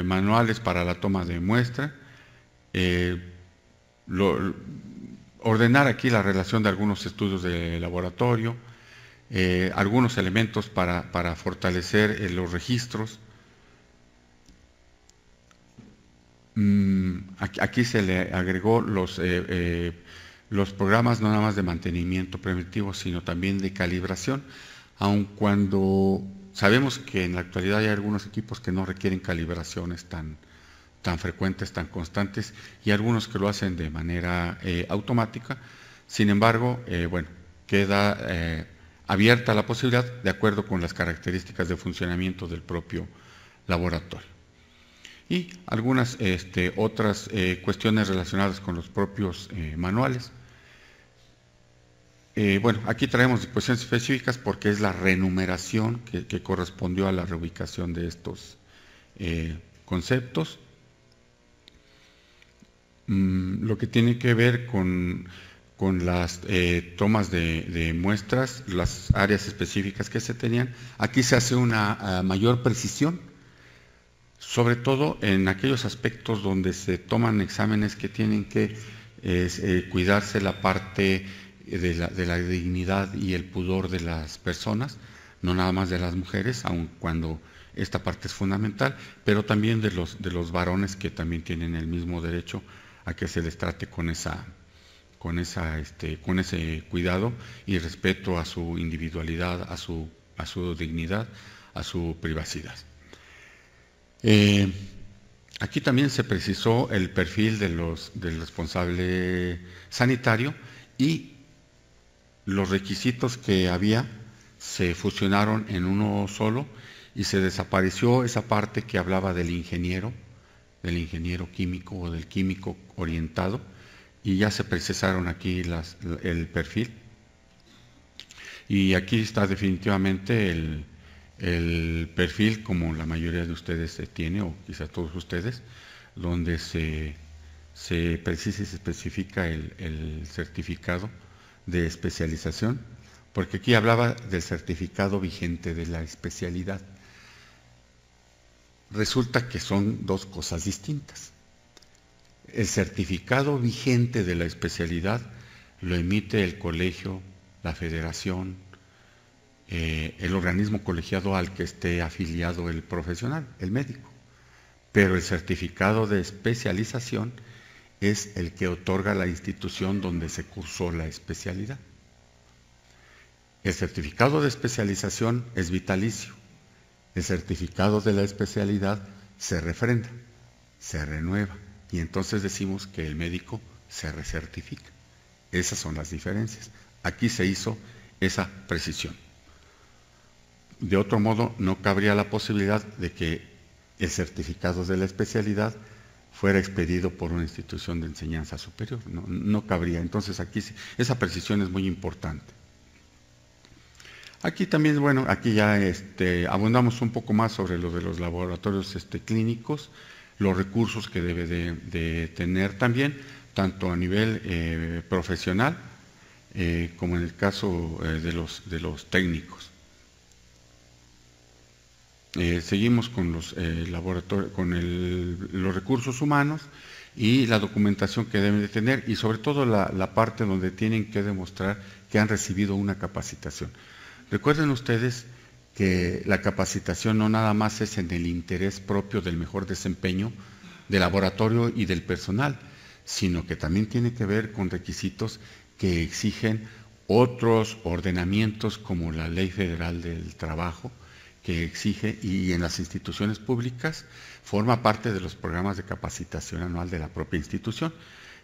Speaker 1: manuales para la toma de muestra, ordenar aquí la relación de algunos estudios de laboratorio, algunos elementos para fortalecer los registros. Aquí se le agregó los programas no nada más de mantenimiento preventivo, sino también de calibración, aun cuando sabemos que en la actualidad hay algunos equipos que no requieren calibraciones tan frecuentes, tan constantes, y algunos que lo hacen de manera automática. Sin embargo, bueno, queda abierta la posibilidad de acuerdo con las características de funcionamiento del propio laboratorio. Y algunas otras cuestiones relacionadas con los propios manuales. Bueno, aquí traemos disposiciones específicas porque es la renumeración que correspondió a la reubicación de estos conceptos. Lo que tiene que ver con las tomas de muestras, las áreas específicas que se tenían, aquí se hace una mayor precisión, sobre todo en aquellos aspectos donde se toman exámenes que tienen que cuidarse la parte de la dignidad y el pudor de las personas, no nada más de las mujeres, aun cuando esta parte es fundamental, pero también de los varones, que también tienen el mismo derecho a que se les trate con ese cuidado y respeto a su individualidad, a su dignidad, a su privacidad. Aquí también se precisó el perfil del responsable sanitario, y los requisitos que había se fusionaron en uno solo, y se desapareció esa parte que hablaba del ingeniero químico o del químico orientado, y ya se precisaron aquí el perfil. Y aquí está definitivamente el perfil, como la mayoría de ustedes tiene, o quizá todos ustedes, donde se precisa y se especifica el certificado de especialización, porque aquí hablaba del certificado vigente de la especialidad. Resulta que son dos cosas distintas. El certificado vigente de la especialidad lo emite el colegio, la federación, el organismo colegiado al que esté afiliado el profesional, el médico. Pero el certificado de especialización es el que otorga la institución donde se cursó la especialidad. El certificado de especialización es vitalicio. El certificado de la especialidad se refrenda, se renueva, y entonces decimos que el médico se recertifica. Esas son las diferencias. Aquí se hizo esa precisión. De otro modo, no cabría la posibilidad de que el certificado de la especialidad fuera expedido por una institución de enseñanza superior. No cabría. Entonces aquí esa precisión es muy importante. Aquí también, bueno, aquí ya abundamos un poco más sobre lo de los laboratorios clínicos, los recursos que debe de tener también, tanto a nivel profesional como en el caso de los técnicos. Seguimos con los laboratorios, con los recursos humanos y la documentación que deben de tener, y sobre todo la parte donde tienen que demostrar que han recibido una capacitación. Recuerden ustedes que la capacitación no nada más es en el interés propio del mejor desempeño del laboratorio y del personal, sino que también tiene que ver con requisitos que exigen otros ordenamientos, como la Ley Federal del Trabajo, que exige, y en las instituciones públicas forma parte de los programas de capacitación anual de la propia institución.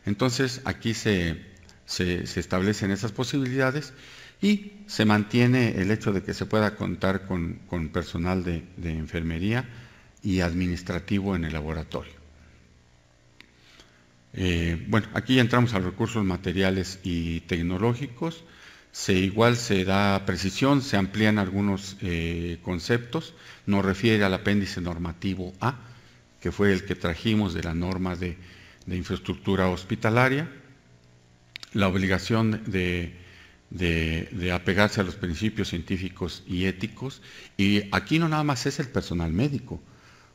Speaker 1: Entonces aquí se establecen esas posibilidades y se mantiene el hecho de que se pueda contar con personal de enfermería y administrativo en el laboratorio. Bueno, aquí ya entramos a los recursos materiales y tecnológicos. Igual se da precisión, se amplían algunos conceptos. Nos refiere al apéndice normativo A, que fue el que trajimos de la norma de infraestructura hospitalaria, la obligación de apegarse a los principios científicos y éticos, y aquí no nada más es el personal médico.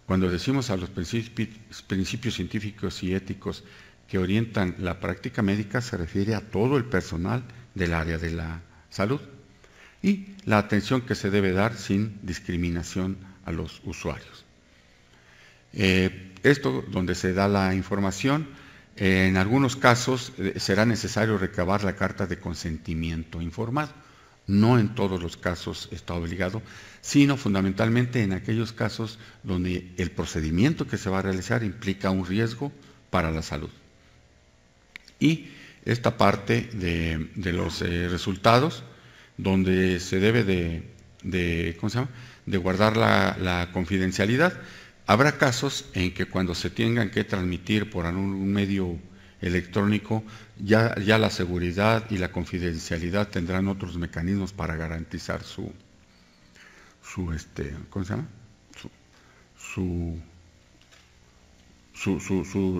Speaker 1: Cuando decimos a los principios científicos y éticos que orientan la práctica médica, se refiere a todo el personal del área de la salud y la atención que se debe dar sin discriminación a los usuarios. Esto donde se da la información, en algunos casos será necesario recabar la carta de consentimiento informado. No en todos los casos está obligado, sino fundamentalmente en aquellos casos donde el procedimiento que se va a realizar implica un riesgo para la salud. Y esta parte de los resultados, donde se debe de guardar la confidencialidad. Habrá casos en que cuando se tengan que transmitir por un medio electrónico, ya la seguridad y la confidencialidad tendrán otros mecanismos para garantizar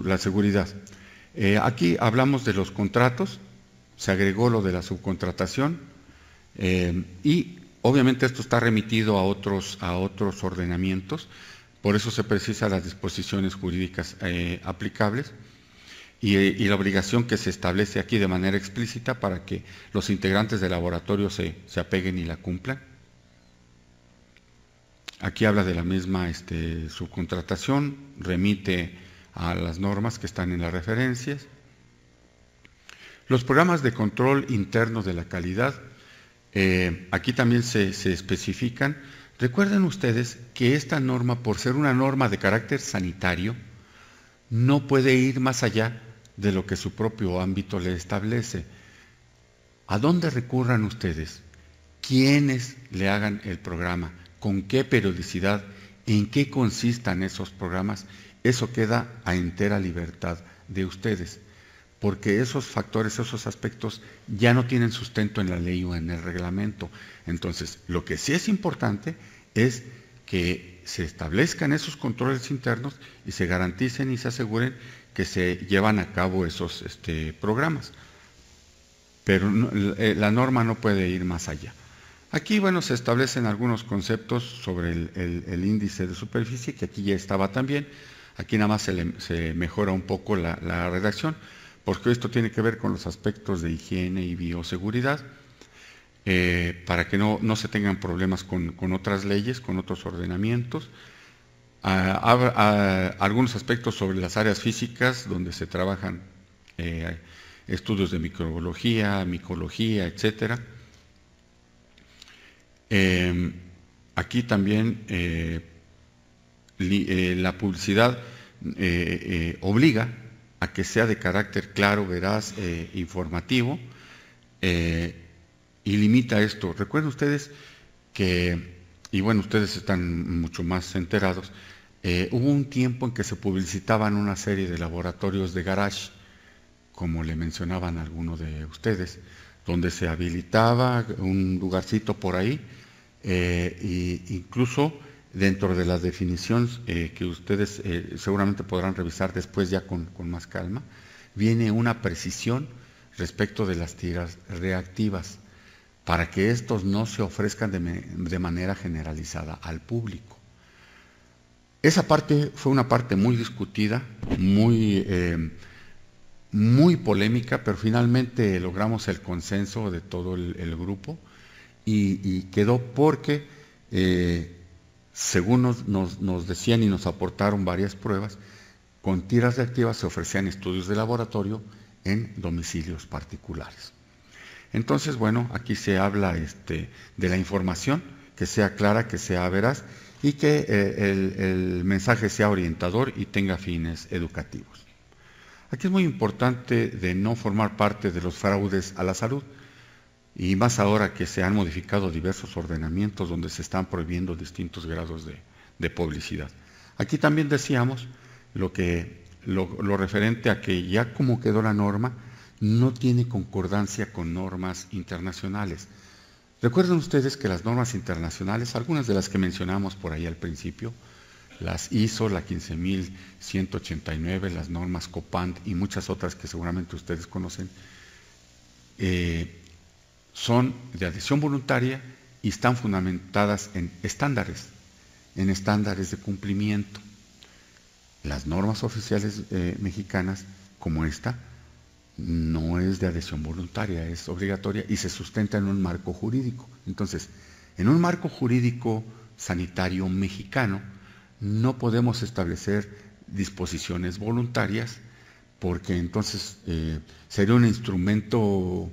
Speaker 1: la seguridad. Aquí hablamos de los contratos, se agregó lo de la subcontratación, y obviamente esto está remitido a otros ordenamientos, por eso se precisan las disposiciones jurídicas aplicables y la obligación que se establece aquí de manera explícita para que los integrantes del laboratorio se apeguen y la cumplan. Aquí habla de la misma subcontratación, remite a las normas que están en las referencias. Los programas de control interno de la calidad, aquí también se especifican. Recuerden ustedes que esta norma, por ser una norma de carácter sanitario, no puede ir más allá de lo que su propio ámbito le establece. ¿A dónde recurran ustedes? ¿Quiénes le hagan el programa? ¿Con qué periodicidad? ¿En qué consistan esos programas? Eso queda a entera libertad de ustedes. porque esos factores, esos aspectos ya no tienen sustento en la ley o en el reglamento. Entonces, lo que sí es importante es que se establezcan esos controles internos y se garanticen y se aseguren que se llevan a cabo esos programas. Pero la norma no puede ir más allá. Aquí, bueno, se establecen algunos conceptos sobre el índice de superficie, que aquí ya estaba también. Aquí nada más se mejora un poco la redacción, porque esto tiene que ver con los aspectos de higiene y bioseguridad, para que no se tengan problemas con otras leyes, con otros ordenamientos. Algunos aspectos sobre las áreas físicas, donde se trabajan estudios de microbiología, micología, etcétera. Aquí también la publicidad obliga a que sea de carácter claro, veraz, informativo, y limita esto. Recuerden ustedes que, y bueno, ustedes están mucho más enterados, hubo un tiempo en que se publicitaban una serie de laboratorios de garage, como le mencionaban algunos de ustedes, donde se habilitaba un lugarcito por ahí, e incluso dentro de las definiciones que ustedes seguramente podrán revisar después ya con más calma, viene una precisión respecto de las tiras reactivas, para que estos no se ofrezcan de manera generalizada al público. Esa parte fue una parte muy discutida, muy polémica, pero finalmente logramos el consenso de todo el grupo y quedó porque, según nos decían y nos aportaron varias pruebas, con tiras reactivas se ofrecían estudios de laboratorio en domicilios particulares. Entonces, bueno, aquí se habla de la información, que sea clara, que sea veraz y que el mensaje sea orientador y tenga fines educativos. Aquí es muy importante de no formar parte de los fraudes a la salud, y más ahora que se han modificado diversos ordenamientos donde se están prohibiendo distintos grados de publicidad. Aquí también decíamos lo referente a que ya como quedó la norma, no tiene concordancia con normas internacionales. Recuerden ustedes que las normas internacionales, algunas de las que mencionamos por ahí al principio, las ISO, la 15189, las normas COPANT y muchas otras que seguramente ustedes conocen, son de adhesión voluntaria y están fundamentadas en estándares de cumplimiento. Las normas oficiales mexicanas, como esta, no es de adhesión voluntaria, es obligatoria y se sustenta en un marco jurídico. Entonces, en un marco jurídico sanitario mexicano, no podemos establecer disposiciones voluntarias, porque entonces sería un instrumento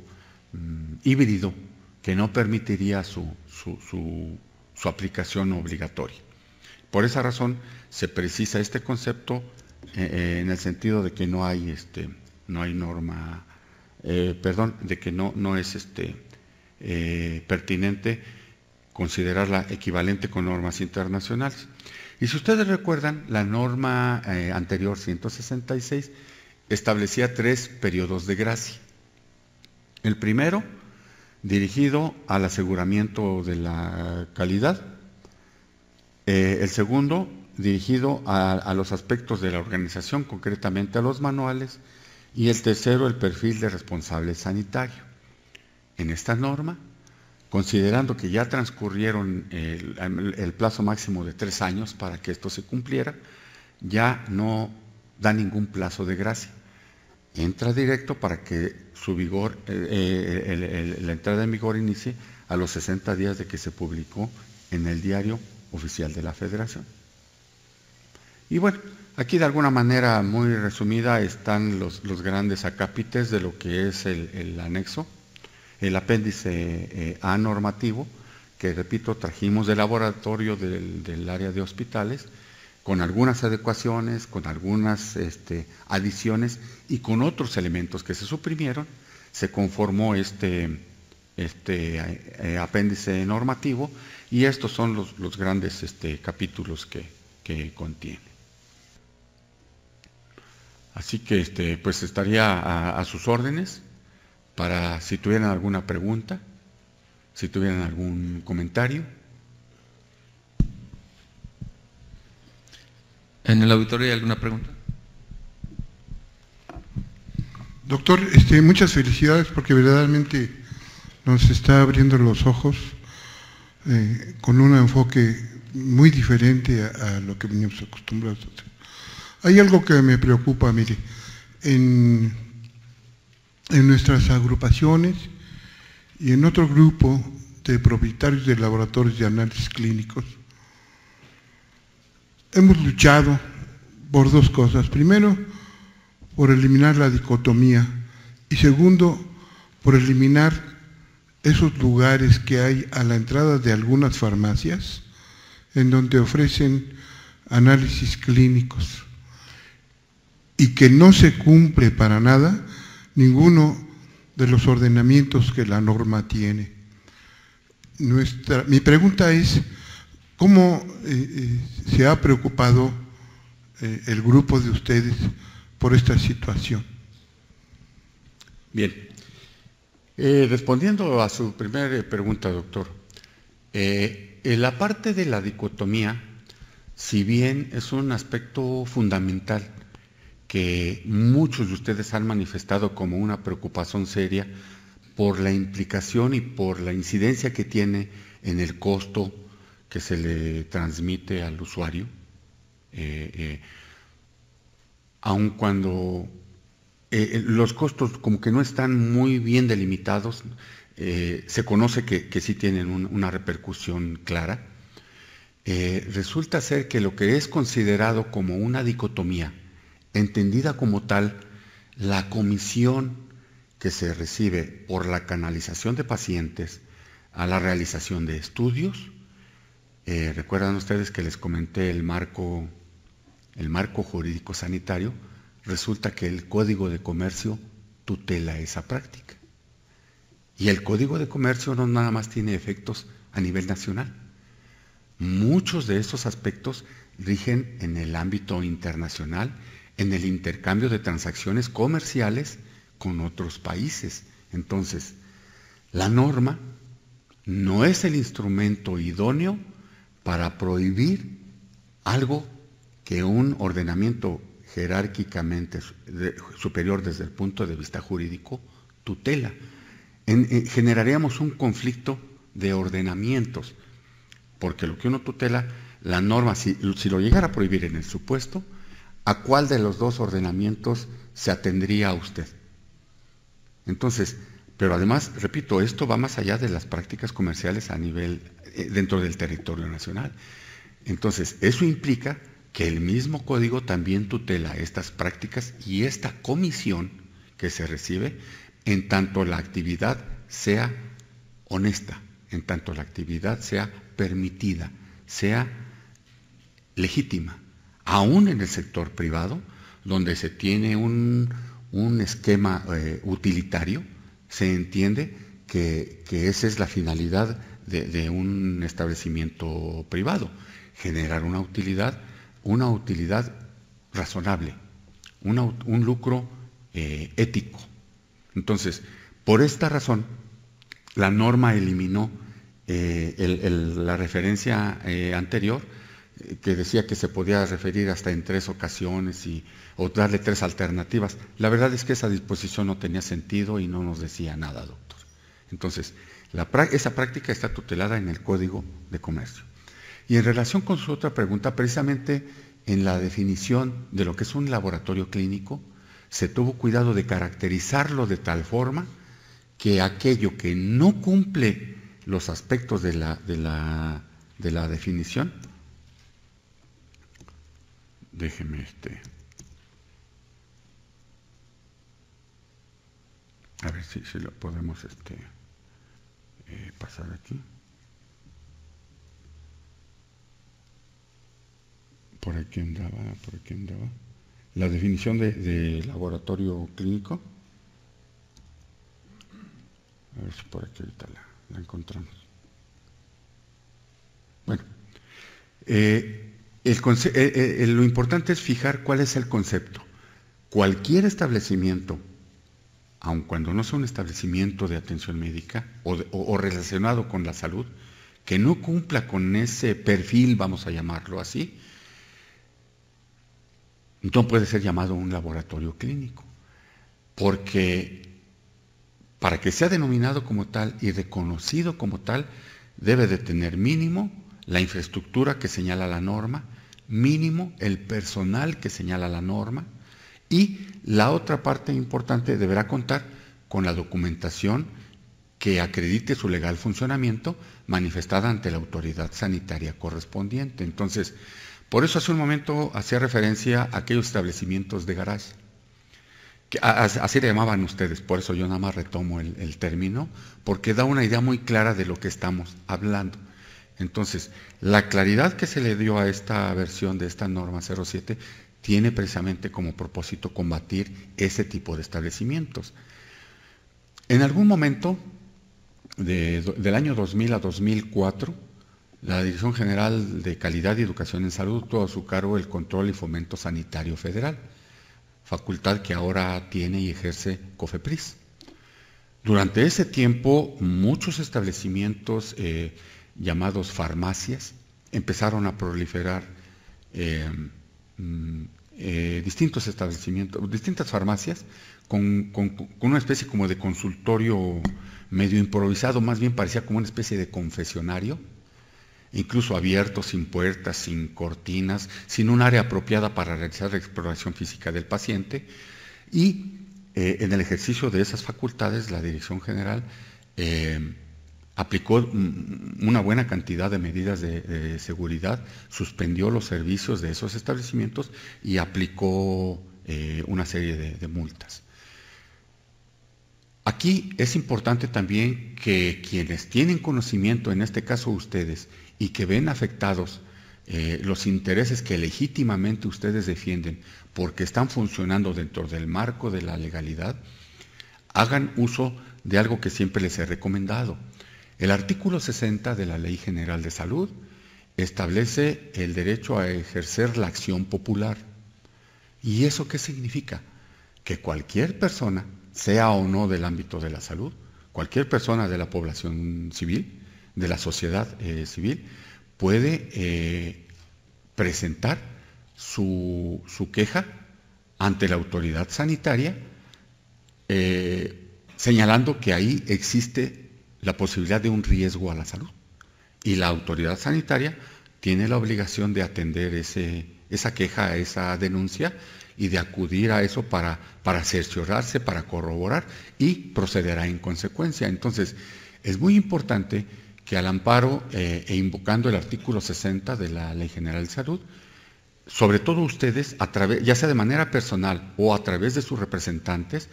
Speaker 1: híbrido que no permitiría su aplicación obligatoria. Por esa razón se precisa este concepto en el sentido de que no hay norma, de que no es pertinente considerarla equivalente con normas internacionales. Y si ustedes recuerdan, la norma anterior 166 establecía 3 periodos de gracia. El primero, dirigido al aseguramiento de la calidad. El segundo, dirigido a los aspectos de la organización, concretamente a los manuales. Y el tercero, el perfil de responsable sanitario. En esta norma, considerando que ya transcurrieron el plazo máximo de 3 años para que esto se cumpliera, ya no da ningún plazo de gracia. Entra directo para que su vigor, la entrada en vigor inicie a los 60 días de que se publicó en el Diario Oficial de la Federación. Y bueno, aquí de alguna manera muy resumida están los grandes acápites de lo que es el anexo, el apéndice A normativo, que repito, trajimos del laboratorio del área de hospitales, con algunas adecuaciones, con algunas adiciones y con otros elementos que se suprimieron, se conformó este apéndice normativo, y estos son los grandes capítulos que contiene. Así que pues estaría a sus órdenes para si tuvieran alguna pregunta, si tuvieran algún comentario.
Speaker 2: ¿En el auditorio hay alguna pregunta?
Speaker 3: Doctor, muchas felicidades porque verdaderamente nos está abriendo los ojos con un enfoque muy diferente a lo que veníamos acostumbrados a hacer. Hay algo que me preocupa, mire, en nuestras agrupaciones y en otro grupo de propietarios de laboratorios de análisis clínicos, hemos luchado por dos cosas. Primero, por eliminar la dicotomía y segundo, por eliminar esos lugares que hay a la entrada de algunas farmacias en donde ofrecen análisis clínicos y que no se cumple para nada ninguno de los ordenamientos que la norma tiene. Mi pregunta es, ¿cómo se ha preocupado el grupo de ustedes por esta situación?
Speaker 1: Bien. Respondiendo a su primera pregunta, doctor, en la parte de la dicotomía, si bien es un aspecto fundamental que muchos de ustedes han manifestado como una preocupación seria por la implicación y por la incidencia que tiene en el costo que se le transmite al usuario, aun cuando los costos como que no están muy bien delimitados, se conoce que sí tienen una repercusión clara. Resulta ser que lo que es considerado como una dicotomía, entendida como tal, la comisión que se recibe por la canalización de pacientes a la realización de estudios, recuerdan ustedes que les comenté el marco jurídico sanitario. Resulta que el Código de Comercio tutela esa práctica. Y el Código de Comercio no nada más tiene efectos a nivel nacional. Muchos de esos aspectos rigen en el ámbito internacional, en el intercambio de transacciones comerciales con otros países. Entonces, la norma no es el instrumento idóneo para prohibir algo que un ordenamiento jerárquicamente superior desde el punto de vista jurídico tutela. Generaríamos un conflicto de ordenamientos, porque lo que uno tutela, la norma, si lo llegara a prohibir en el supuesto, ¿a cuál de los dos ordenamientos se atendría a usted? Entonces, pero además, repito, esto va más allá de las prácticas comerciales a nivel, dentro del territorio nacional. Entonces, eso implica que el mismo código también tutela estas prácticas y esta comisión que se recibe en tanto la actividad sea honesta, en tanto la actividad sea permitida, sea legítima. Aún en el sector privado, donde se tiene un esquema utilitario, se entiende que esa es la finalidad de un establecimiento privado, generar una utilidad razonable, un lucro ético. Entonces, por esta razón, la norma eliminó la referencia anterior, que decía que se podía referir hasta en 3 ocasiones o darle 3 alternativas. La verdad es que esa disposición no tenía sentido y no nos decía nada, doctor. Entonces, esa práctica está tutelada en el Código de Comercio. Y en relación con su otra pregunta, precisamente en la definición de lo que es un laboratorio clínico, se tuvo cuidado de caracterizarlo de tal forma que aquello que no cumple los aspectos de la definición, déjeme a ver si lo podemos pasar aquí. Por aquí andaba. La definición de laboratorio clínico. A ver si por aquí ahorita la encontramos. Bueno, lo importante es fijar cuál es el concepto. cualquier establecimiento, aun cuando no sea un establecimiento de atención médica o relacionado con la salud, que no cumpla con ese perfil, vamos a llamarlo así, no puede ser llamado un laboratorio clínico, porque para que sea denominado como tal y reconocido como tal, debe de tener mínimo la infraestructura que señala la norma, mínimo el personal que señala la norma, y la otra parte importante, deberá contar con la documentación que acredite su legal funcionamiento manifestada ante la autoridad sanitaria correspondiente. Entonces, por eso hace un momento hacía referencia a aquellos establecimientos de garage, que así le llamaban ustedes, por eso yo nada más retomo el término, porque da una idea muy clara de lo que estamos hablando. Entonces, la claridad que se le dio a esta versión de esta norma 07 tiene precisamente como propósito combatir ese tipo de establecimientos. En algún momento, del año 2000 a 2004, la Dirección General de Calidad y Educación en Salud tuvo a su cargo el control y fomento sanitario federal, facultad que ahora tiene y ejerce COFEPRIS. Durante ese tiempo, muchos establecimientos llamados farmacias empezaron a proliferar distintos establecimientos, distintas farmacias con una especie como de consultorio medio improvisado, más bien parecía como una especie de confesionario, incluso abierto, sin puertas, sin cortinas, sin un área apropiada para realizar la exploración física del paciente, y en el ejercicio de esas facultades la Dirección General aplicó una buena cantidad de medidas de seguridad, suspendió los servicios de esos establecimientos y aplicó una serie de multas. Aquí es importante también que quienes tienen conocimiento, en este caso ustedes, y que ven afectados los intereses que legítimamente ustedes defienden porque están funcionando dentro del marco de la legalidad, hagan uso de algo que siempre les he recomendado. El artículo 60 de la Ley General de Salud establece el derecho a ejercer la acción popular. ¿Y eso qué significa? Que cualquier persona, sea o no del ámbito de la salud, cualquier persona de la población civil, de la sociedad civil, puede presentar su queja ante la autoridad sanitaria, señalando que ahí existe la posibilidad de un riesgo a la salud. Y la autoridad sanitaria tiene la obligación de atender esa queja, esa denuncia, y de acudir a eso para cerciorarse, para corroborar y procederá en consecuencia. Entonces, es muy importante que al amparo e invocando el artículo 60 de la Ley General de Salud, sobre todo ustedes, ya sea de manera personal o a través de sus representantes,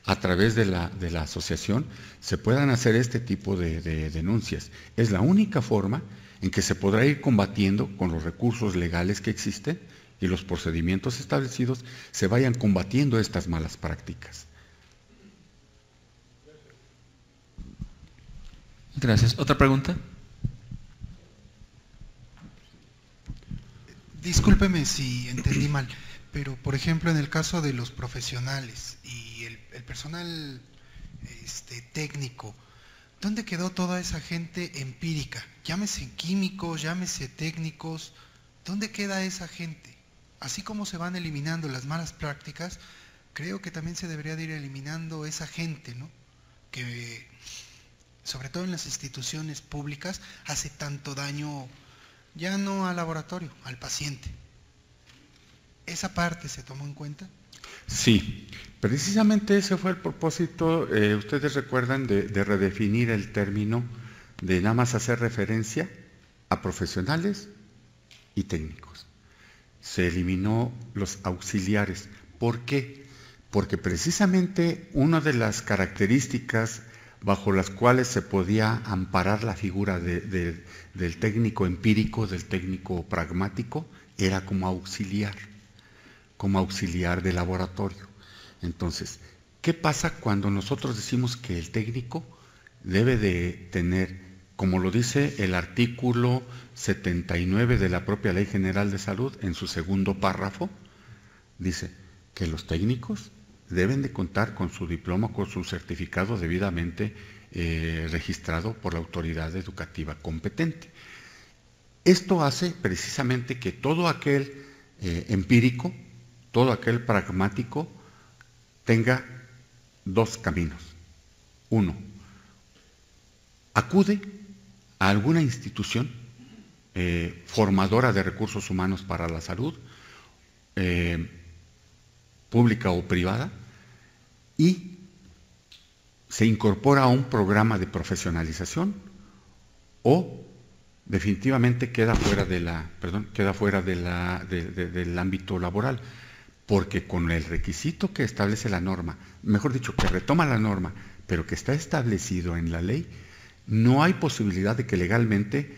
Speaker 1: a través de la asociación, se puedan hacer este tipo de denuncias. Es la única forma en que se podrá ir combatiendo con los recursos legales que existen y los procedimientos establecidos, se vayan combatiendo estas malas prácticas.
Speaker 2: Gracias. ¿Otra pregunta?
Speaker 4: Discúlpeme si entendí mal, pero por ejemplo en el caso de los profesionales y el personal técnico, ¿dónde quedó toda esa gente empírica? Llámese químicos, llámese técnicos, ¿dónde queda esa gente? Así como se van eliminando las malas prácticas, creo que también se debería de ir eliminando esa gente, ¿no? Que, sobre todo en las instituciones públicas, hace tanto daño, ya no al laboratorio, al paciente. ¿Esa parte se tomó en cuenta?
Speaker 1: Sí, precisamente ese fue el propósito, ustedes recuerdan, de redefinir el término, de nada más hacer referencia a profesionales y técnicos. Se eliminó los auxiliares. ¿Por qué? Porque precisamente una de las características bajo las cuales se podía amparar la figura del técnico empírico, del técnico pragmático, era como auxiliar de laboratorio. Entonces, ¿qué pasa cuando nosotros decimos que el técnico debe de tener, como lo dice el artículo 79 de la propia Ley General de Salud, en su segundo párrafo, dice, que los técnicos deben de contar con su diploma, con su certificado debidamente registrado por la autoridad educativa competente. Esto hace precisamente que todo aquel empírico, todo aquel pragmático, tenga dos caminos. Uno, acude a alguna institución formadora de recursos humanos para la salud, pública o privada, y se incorpora a un programa de profesionalización o definitivamente queda fuera del ámbito laboral, porque con el requisito que establece la norma, mejor dicho, que retoma la norma, pero que está establecido en la ley, no hay posibilidad de que legalmente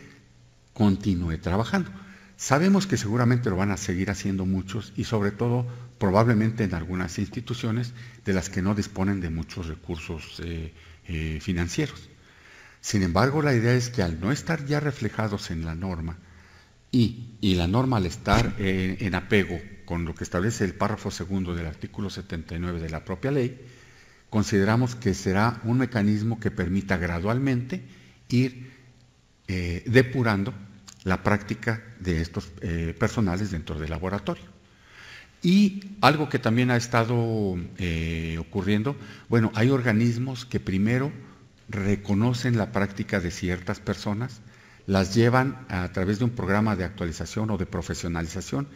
Speaker 1: continúe trabajando. Sabemos que seguramente lo van a seguir haciendo muchos y sobre todo probablemente en algunas instituciones de las que no disponen de muchos recursos financieros. Sin embargo, la idea es que al no estar ya reflejados en la norma y la norma al estar en apego con lo que establece el párrafo segundo del artículo 79 de la propia ley, consideramos que será un mecanismo que permita gradualmente ir depurando la práctica de estos personales dentro del laboratorio. Y algo que también ha estado ocurriendo, bueno, hay organismos que primero reconocen la práctica de ciertas personas, las llevan a través de un programa de actualización o de profesionalización,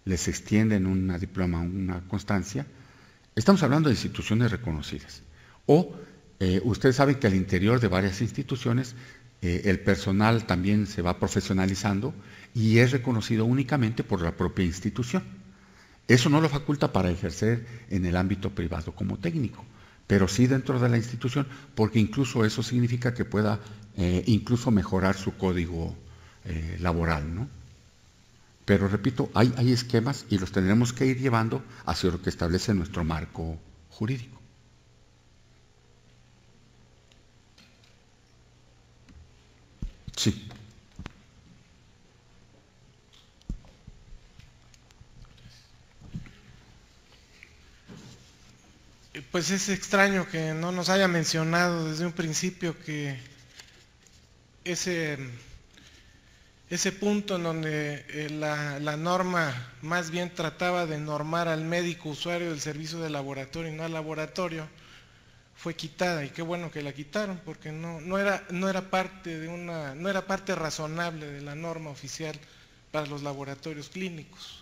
Speaker 1: les extienden una diploma, una constancia. Estamos hablando de instituciones reconocidas. O ustedes saben que al interior de varias instituciones el personal también se va profesionalizando y es reconocido únicamente por la propia institución. Eso no lo faculta para ejercer en el ámbito privado como técnico, pero sí dentro de la institución, porque incluso eso significa que pueda incluso mejorar su código laboral, ¿no? Pero repito, hay esquemas y los tendremos que ir llevando hacia lo que establece nuestro marco jurídico. Sí.
Speaker 5: Pues es extraño que no nos haya mencionado desde un principio que ese punto en donde la norma más bien trataba de normar al médico usuario del servicio de laboratorio y no al laboratorio, fue quitada, y qué bueno que la quitaron, porque no era parte razonable de la norma oficial para los laboratorios clínicos.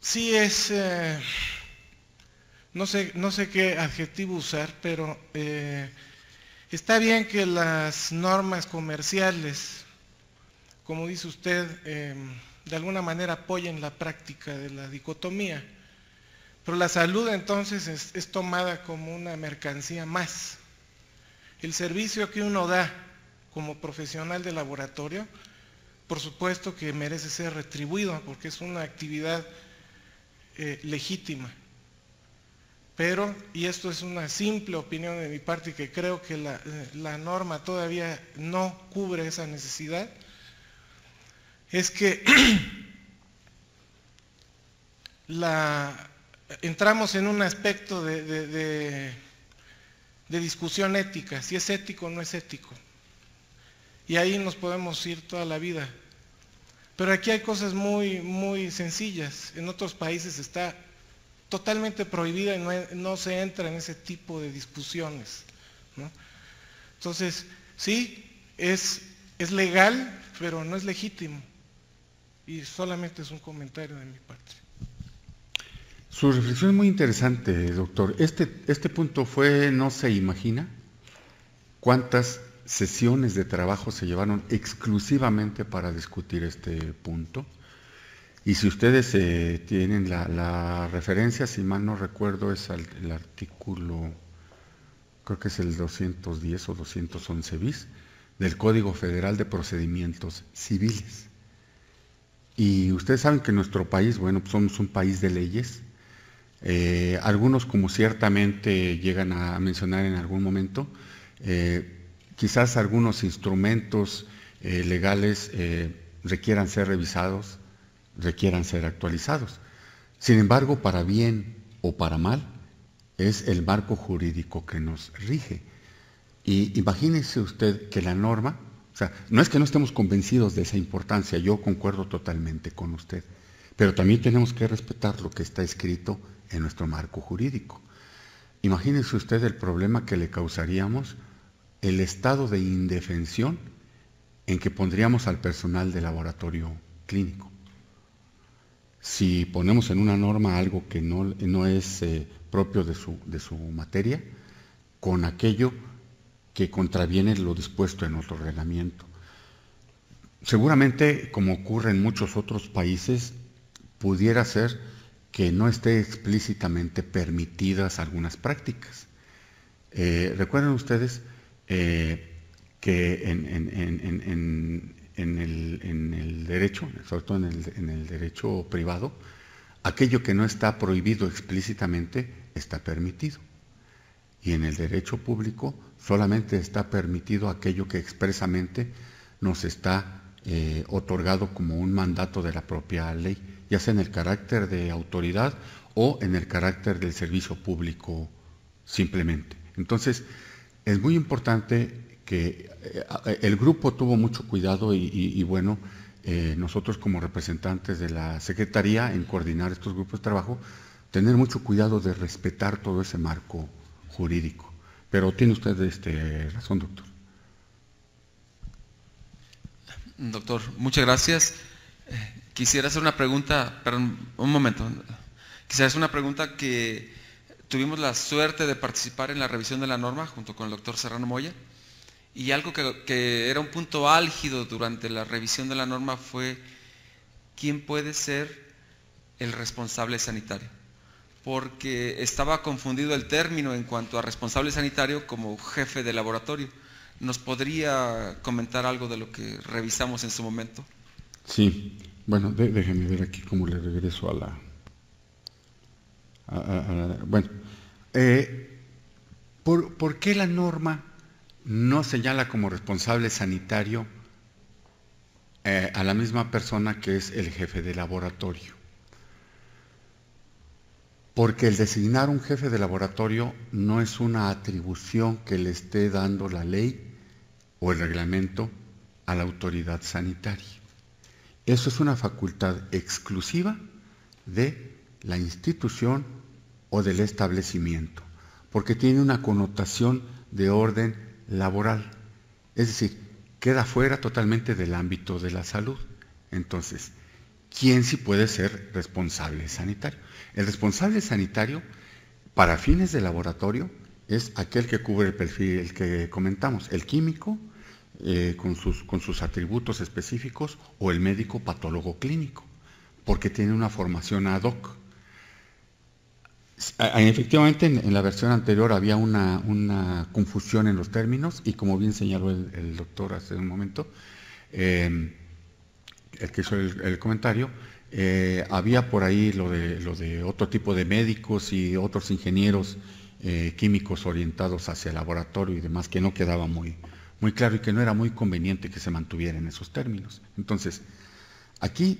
Speaker 5: Sí es, no sé qué adjetivo usar, pero está bien que las normas comerciales, como dice usted, de alguna manera apoyen la práctica de la dicotomía, pero la salud entonces es tomada como una mercancía más. El servicio que uno da como profesional de laboratorio, por supuesto que merece ser retribuido, porque es una actividad legítima. Pero, y esto es una simple opinión de mi parte, que creo que la norma todavía no cubre esa necesidad, es que entramos en un aspecto de discusión ética, si es ético o no es ético. Y ahí nos podemos ir toda la vida. Pero aquí hay cosas muy, muy sencillas. En otros países está totalmente prohibida y no se entra en ese tipo de discusiones, ¿no? Entonces, sí, es legal, pero no es legítimo. Y solamente es un comentario de mi parte.
Speaker 1: Su reflexión es muy interesante, doctor. Este punto fue, no se imagina cuántas sesiones de trabajo se llevaron exclusivamente para discutir este punto. Y si ustedes tienen la referencia, si mal no recuerdo, es el artículo, creo que es el 210 o 211 bis del Código Federal de Procedimientos Civiles. Y ustedes saben que nuestro país, bueno, pues somos un país de leyes. Algunos, como ciertamente llegan a mencionar en algún momento, quizás algunos instrumentos legales requieran ser revisados, requieran ser actualizados. Sin embargo, para bien o para mal, es el marco jurídico que nos rige. Y imagínese usted que la norma, o sea, no es que no estemos convencidos de esa importancia, yo concuerdo totalmente con usted, pero también tenemos que respetar lo que está escrito en nuestro marco jurídico. Imagínese usted el problema que le causaríamos, el estado de indefensión en que pondríamos al personal de laboratorio clínico. Si ponemos en una norma algo que no es propio de su materia, con aquello que contraviene lo dispuesto en otro reglamento. Seguramente, como ocurre en muchos otros países, pudiera ser que no esté explícitamente permitidas algunas prácticas. Recuerden ustedes que en el derecho, sobre todo en el derecho privado, aquello que no está prohibido explícitamente está permitido. Y en el derecho público solamente está permitido aquello que expresamente nos está otorgado como un mandato de la propia ley, ya sea en el carácter de autoridad o en el carácter del servicio público simplemente. Entonces, es muy importante que el grupo tuvo mucho cuidado y bueno, nosotros como representantes de la Secretaría en coordinar estos grupos de trabajo, tener mucho cuidado de respetar todo ese marco jurídico. Pero tiene usted razón, doctor.
Speaker 2: Doctor, muchas gracias. Quisiera hacer una pregunta, perdón, un momento. Quisiera hacer una pregunta que tuvimos la suerte de participar en la revisión de la norma junto con el doctor Serrano Moya, y algo que era un punto álgido durante la revisión de la norma fue quién puede ser el responsable sanitario, porque estaba confundido el término en cuanto a responsable sanitario como jefe de laboratorio. ¿Nos podría comentar algo de lo que revisamos en su momento?
Speaker 1: Sí, bueno, déjeme ver aquí cómo le regreso a la... bueno, ¿por qué la norma no señala como responsable sanitario a la misma persona que es el jefe de laboratorio? Porque el designar un jefe de laboratorio no es una atribución que le esté dando la ley o el reglamento a la autoridad sanitaria. Eso es una facultad exclusiva de la institución o del establecimiento, porque tiene una connotación de orden laboral, es decir, queda fuera totalmente del ámbito de la salud. Entonces, ¿quién sí puede ser responsable sanitario? El responsable sanitario, para fines de laboratorio, es aquel que cubre el perfil, el que comentamos, el químico, con sus atributos específicos, o el médico patólogo clínico, porque tiene una formación ad hoc. Efectivamente, en la versión anterior había una confusión en los términos, y como bien señaló el doctor hace un momento, el que hizo el comentario, había por ahí lo de otro tipo de médicos y otros ingenieros químicos orientados hacia el laboratorio y demás, que no quedaba muy claro y que no era muy conveniente que se mantuvieran esos términos. Entonces, aquí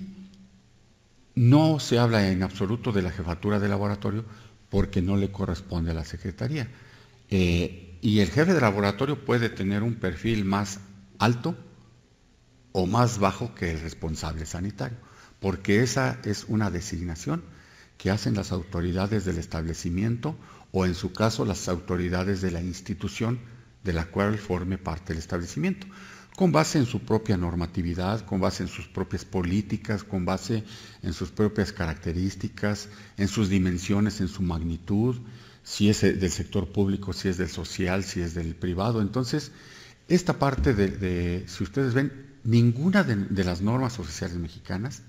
Speaker 1: no se habla en absoluto de la jefatura de laboratorio porque no le corresponde a la Secretaría. Y el jefe de laboratorio puede tener un perfil más alto o más bajo que el responsable sanitario, porque esa es una designación que hacen las autoridades del establecimiento o, en su caso, las autoridades de la institución de la cual forme parte el establecimiento, con base en su propia normatividad, con base en sus propias políticas, con base en sus propias características, en sus dimensiones, en su magnitud, si es del sector público, si es del social, si es del privado. Entonces, esta parte si ustedes ven, ninguna de las normas oficiales mexicanas,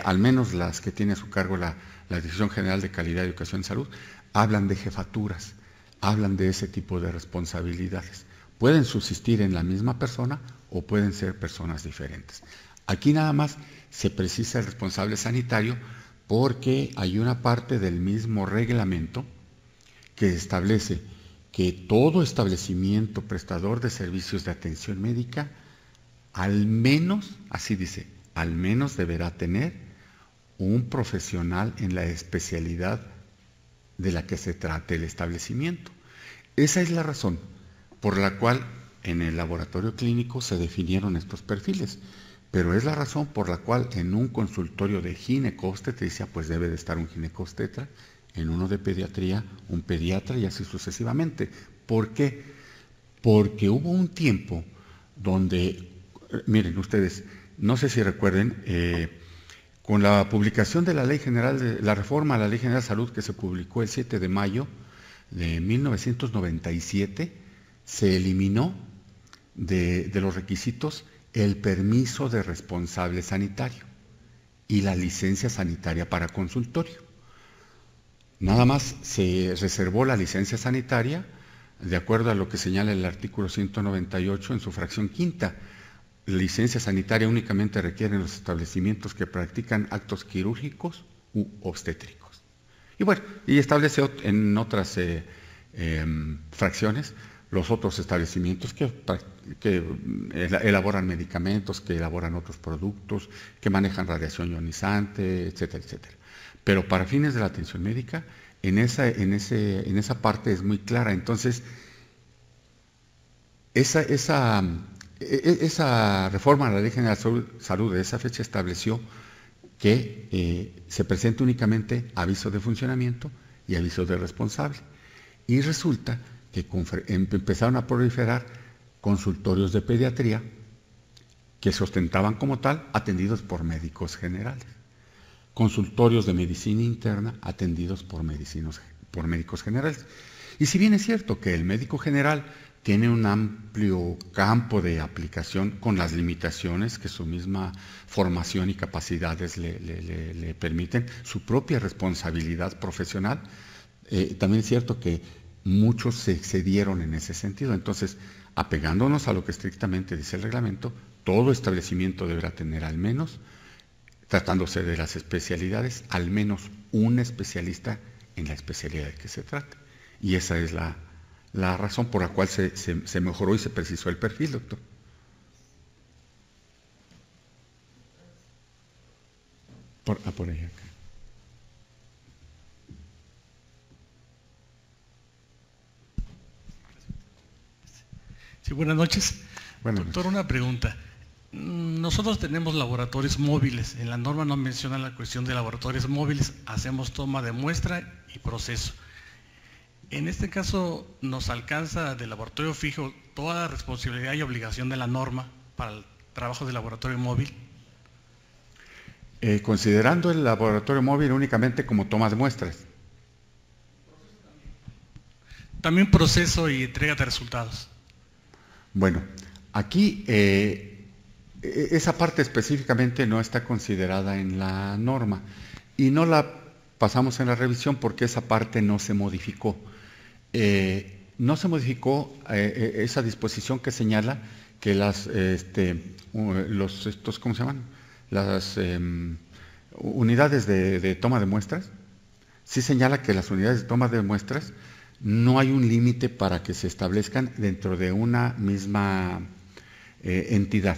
Speaker 1: al menos las que tiene a su cargo la Dirección General de Calidad, Educación y Salud, hablan de jefaturas, hablan de ese tipo de responsabilidades. Pueden subsistir en la misma persona o pueden ser personas diferentes. Aquí nada más se precisa el responsable sanitario porque hay una parte del mismo reglamento que establece que todo establecimiento prestador de servicios de atención médica, al menos, así dice, al menos deberá tener un profesional en la especialidad de la que se trate el establecimiento. Esa es la razón por la cual en el laboratorio clínico se definieron estos perfiles, pero es la razón por la cual en un consultorio de ginecobstetricia pues debe de estar un ginecobstetra, en uno de pediatría un pediatra y así sucesivamente. ¿Por qué? Porque hubo un tiempo donde, miren ustedes, no sé si recuerden, con la publicación de la Ley General, la reforma a la Ley General de Salud que se publicó el 7 de mayo de 1997, se eliminó de los requisitos el permiso de responsable sanitario y la licencia sanitaria para consultorio. Nada más se reservó la licencia sanitaria de acuerdo a lo que señala el artículo 198 en su fracción quinta. La licencia sanitaria únicamente requieren los establecimientos que practican actos quirúrgicos u obstétricos. Y bueno, y establece en otras fracciones los otros establecimientos que elaboran medicamentos, que elaboran otros productos, que manejan radiación ionizante, etcétera, etcétera. Pero para fines de la atención médica, en esa parte es muy clara. Entonces, esa reforma a la Ley General de Salud de esa fecha estableció que se presenta únicamente aviso de funcionamiento y aviso de responsable. Y resulta que empezaron a proliferar consultorios de pediatría que se ostentaban como tal atendidos por médicos generales. Consultorios de medicina interna atendidos por médicos generales. Y si bien es cierto que el médico general tiene un amplio campo de aplicación con las limitaciones que su misma formación y capacidades le permiten, su propia responsabilidad profesional, también es cierto que muchos se excedieron en ese sentido. Entonces, apegándonos a lo que estrictamente dice el reglamento, todo establecimiento deberá tener al menos, tratándose de las especialidades, al menos un especialista en la especialidad de que se trate. Y esa es la razón por la cual se mejoró y se precisó el perfil, doctor. Por ahí acá.
Speaker 6: Sí, buenas noches.
Speaker 1: Buenas
Speaker 6: Doctor,
Speaker 1: noches.
Speaker 6: una pregunta. Nosotros tenemos laboratorios móviles. En la norma no menciona la cuestión de laboratorios móviles. Hacemos toma de muestra y proceso. En este caso, ¿nos alcanza del laboratorio fijo toda la responsabilidad y obligación de la norma para el trabajo del laboratorio móvil?
Speaker 1: Considerando el laboratorio móvil únicamente como toma de muestras.
Speaker 6: También proceso y entrega de resultados.
Speaker 1: Bueno, aquí esa parte específicamente no está considerada en la norma y no la pasamos en la revisión porque esa parte no se modificó. No se modificó esa disposición que señala que ¿cómo se llaman? Las unidades de toma de muestras. Sí señala que las unidades de toma de muestras no hay un límite para que se establezcan dentro de una misma entidad.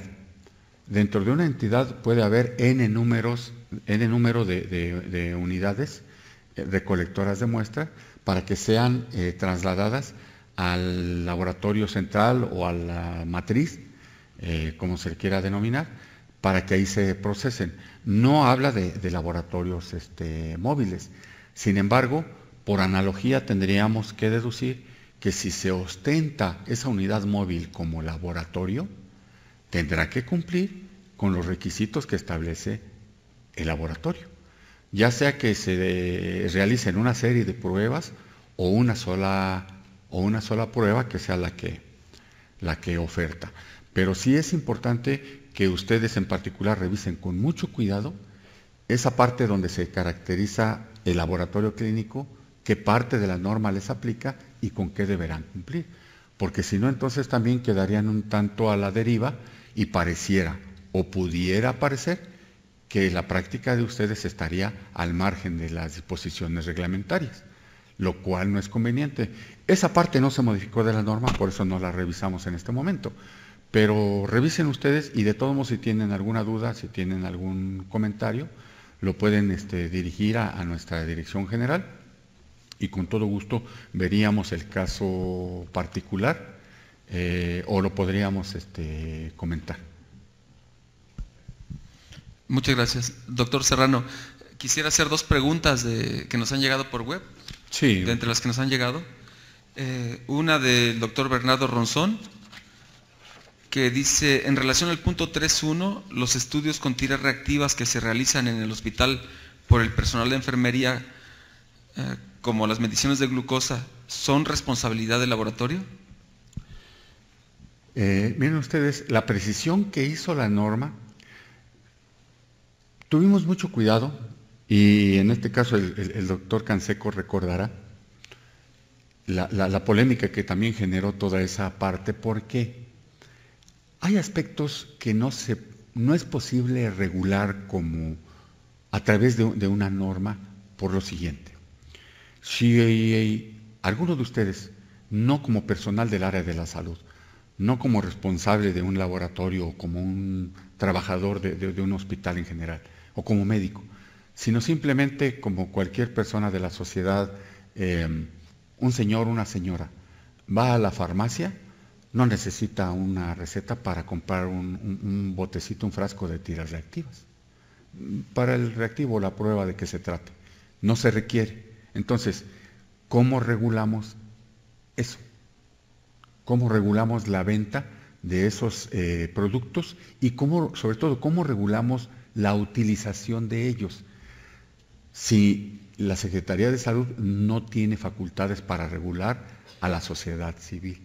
Speaker 1: Dentro de una entidad puede haber n número de unidades recolectoras de muestra para que sean trasladadas al laboratorio central o a la matriz, como se quiera denominar, para que ahí se procesen. No habla de laboratorios móviles. Sin embargo, por analogía tendríamos que deducir que si se ostenta esa unidad móvil como laboratorio, tendrá que cumplir con los requisitos que establece el laboratorio. Ya sea que se realicen una serie de pruebas o una sola prueba que sea la que oferta. Pero sí es importante que ustedes en particular revisen con mucho cuidado esa parte donde se caracteriza el laboratorio clínico, qué parte de la norma les aplica y con qué deberán cumplir. Porque si no, entonces también quedarían un tanto a la deriva y pareciera o pudiera parecer que la práctica de ustedes estaría al margen de las disposiciones reglamentarias, lo cual no es conveniente. Esa parte no se modificó de la norma, por eso no la revisamos en este momento. Pero revisen ustedes y de todos modos si tienen alguna duda, si tienen algún comentario, lo pueden dirigir a nuestra dirección general y con todo gusto veríamos el caso particular o lo podríamos comentar.
Speaker 2: Muchas gracias. Doctor Serrano, quisiera hacer 2 preguntas que nos han llegado por web.
Speaker 1: Sí.
Speaker 2: De entre las que nos han llegado. Una del doctor Bernardo Ronzón, que dice, en relación al punto 3.1, los estudios con tiras reactivas que se realizan en el hospital por el personal de enfermería, como las mediciones de glucosa, ¿son responsabilidad del laboratorio?
Speaker 1: Miren ustedes, la precisión que hizo la norma, tuvimos mucho cuidado, y en este caso el doctor Canseco recordará la polémica que también generó toda esa parte, porque hay aspectos que no es posible regular como a través de una norma por lo siguiente. Si alguno de ustedes, no como personal del área de la salud, no como responsable de un laboratorio o como un trabajador de un hospital en general, o como médico, sino simplemente como cualquier persona de la sociedad, un señor, una señora, va a la farmacia, no necesita una receta para comprar un botecito, un frasco de tiras reactivas. Para el reactivo, la prueba de qué se trate, no se requiere. Entonces, ¿cómo regulamos eso? ¿Cómo regulamos la venta de esos productos? Y sobre todo, ¿cómo regulamos la utilización de ellos? Si la Secretaría de Salud no tiene facultades para regular a la sociedad civil,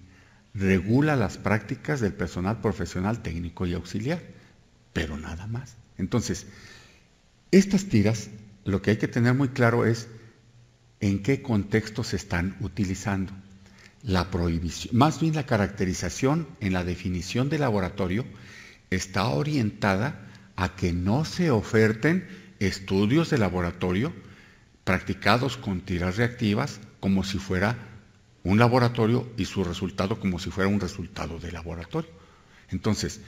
Speaker 1: regula las prácticas del personal profesional, técnico y auxiliar, pero nada más. Entonces, estas tiras, lo que hay que tener muy claro es en qué contexto se están utilizando. La prohibición, más bien la caracterización en la definición de laboratorio, está orientada a que no se oferten estudios de laboratorio practicados con tiras reactivas como si fuera un laboratorio y su resultado como si fuera un resultado de laboratorio. Entonces,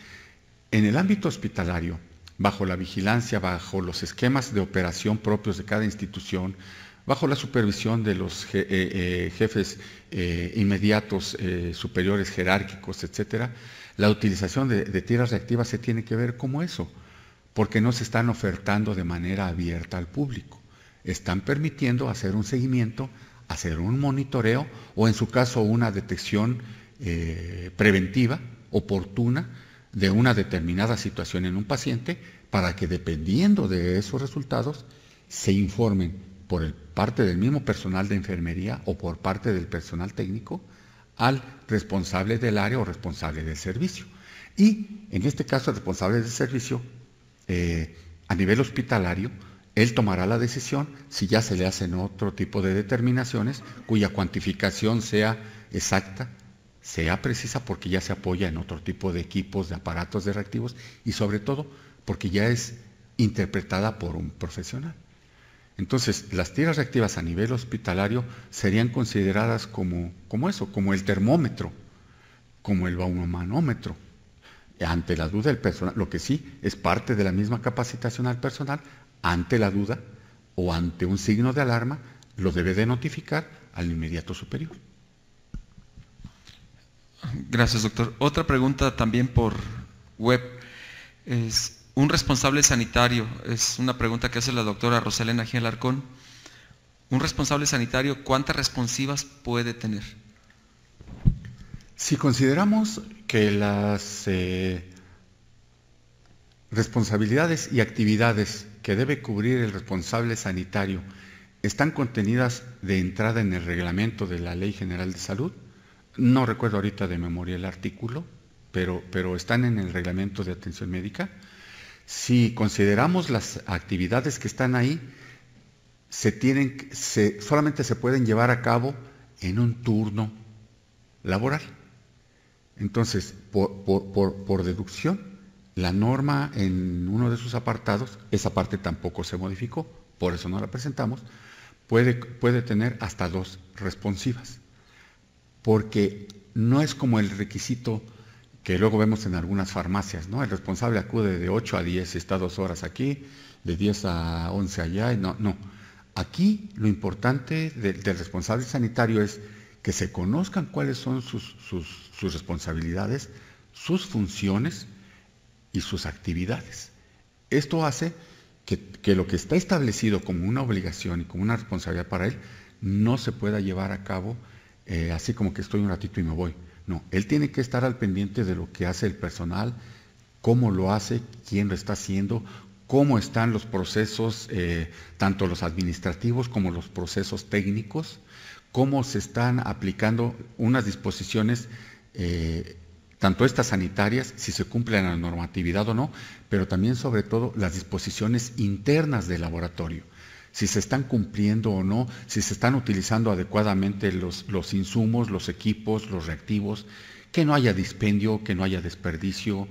Speaker 1: en el ámbito hospitalario, bajo la vigilancia, bajo los esquemas de operación propios de cada institución, bajo la supervisión de los jefes inmediatos, superiores jerárquicos, etcétera, la utilización de tiras reactivas se tiene que ver como eso, porque no se están ofertando de manera abierta al público. Están permitiendo hacer un seguimiento, hacer un monitoreo o en su caso una detección preventiva, oportuna, de una determinada situación en un paciente, para que dependiendo de esos resultados se informen por parte del mismo personal de enfermería o por parte del personal técnico al responsable del área o responsable del servicio. Y en este caso el responsable del servicio a nivel hospitalario, él tomará la decisión si ya se le hacen otro tipo de determinaciones cuya cuantificación sea exacta, sea precisa, porque ya se apoya en otro tipo de equipos, de aparatos, de reactivos, y sobre todo porque ya es interpretada por un profesional. Entonces, las tiras reactivas a nivel hospitalario serían consideradas como eso, como el termómetro, como el baumanómetro. Ante la duda del personal, lo que sí es parte de la misma capacitación al personal, ante la duda o ante un signo de alarma, lo debe de notificar al inmediato superior.
Speaker 2: Gracias, doctor. Otra pregunta también por web. Es un responsable sanitario, es una pregunta que hace la doctora Rosalena G. Alarcón. ¿Un responsable sanitario cuántas responsivas puede tener?
Speaker 1: Si consideramos que las responsabilidades y actividades que debe cubrir el responsable sanitario están contenidas de entrada en el reglamento de la Ley General de Salud, no recuerdo ahorita de memoria el artículo, pero están en el reglamento de atención médica. Si consideramos las actividades que están ahí, solamente se pueden llevar a cabo en un turno laboral. Entonces, por deducción, la norma en uno de sus apartados, esa parte tampoco se modificó, por eso no la presentamos, puede tener hasta 2 responsivas, porque no es como el requisito que luego vemos en algunas farmacias, ¿no? El responsable acude de 8 a 10 y está 2 horas aquí, de 10 a 11 allá, y no. Aquí lo importante del responsable sanitario es que se conozcan cuáles son sus responsabilidades, sus funciones y sus actividades. Esto hace que lo que está establecido como una obligación y como una responsabilidad para él no se pueda llevar a cabo así como que estoy un ratito y me voy. No, él tiene que estar al pendiente de lo que hace el personal, cómo lo hace, quién lo está haciendo, cómo están los procesos, tanto los administrativos como los procesos técnicos, cómo se están aplicando unas disposiciones, tanto estas sanitarias, si se cumple la normatividad o no, pero también sobre todo las disposiciones internas del laboratorio, si se están cumpliendo o no, si se están utilizando adecuadamente los insumos, los equipos, los reactivos, que no haya dispendio, que no haya desperdicio,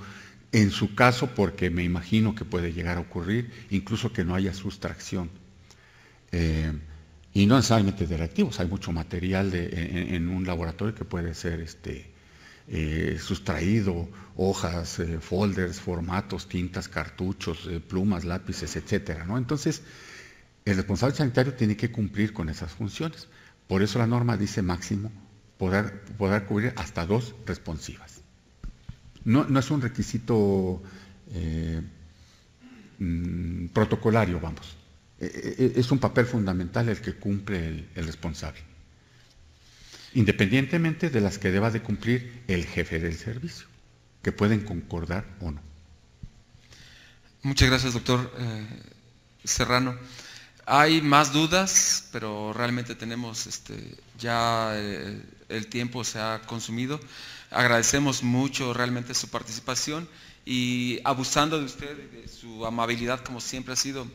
Speaker 1: en su caso, porque me imagino que puede llegar a ocurrir, incluso que no haya sustracción. Y no necesariamente de reactivos, hay mucho material en un laboratorio que puede ser sustraído, hojas, folders, formatos, tintas, cartuchos, plumas, lápices, etcétera, ¿no? Entonces, el responsable sanitario tiene que cumplir con esas funciones. Por eso la norma dice máximo poder cubrir hasta 2 responsivas. No es un requisito protocolario, vamos. Es un papel fundamental el que cumple el responsable, independientemente de las que deba de cumplir el jefe del servicio, que pueden concordar o no.
Speaker 2: Muchas gracias, doctor Serrano. Hay más dudas, pero realmente tenemos ya el tiempo se ha consumido. Agradecemos mucho realmente su participación y abusando de usted y de su amabilidad como siempre ha sido,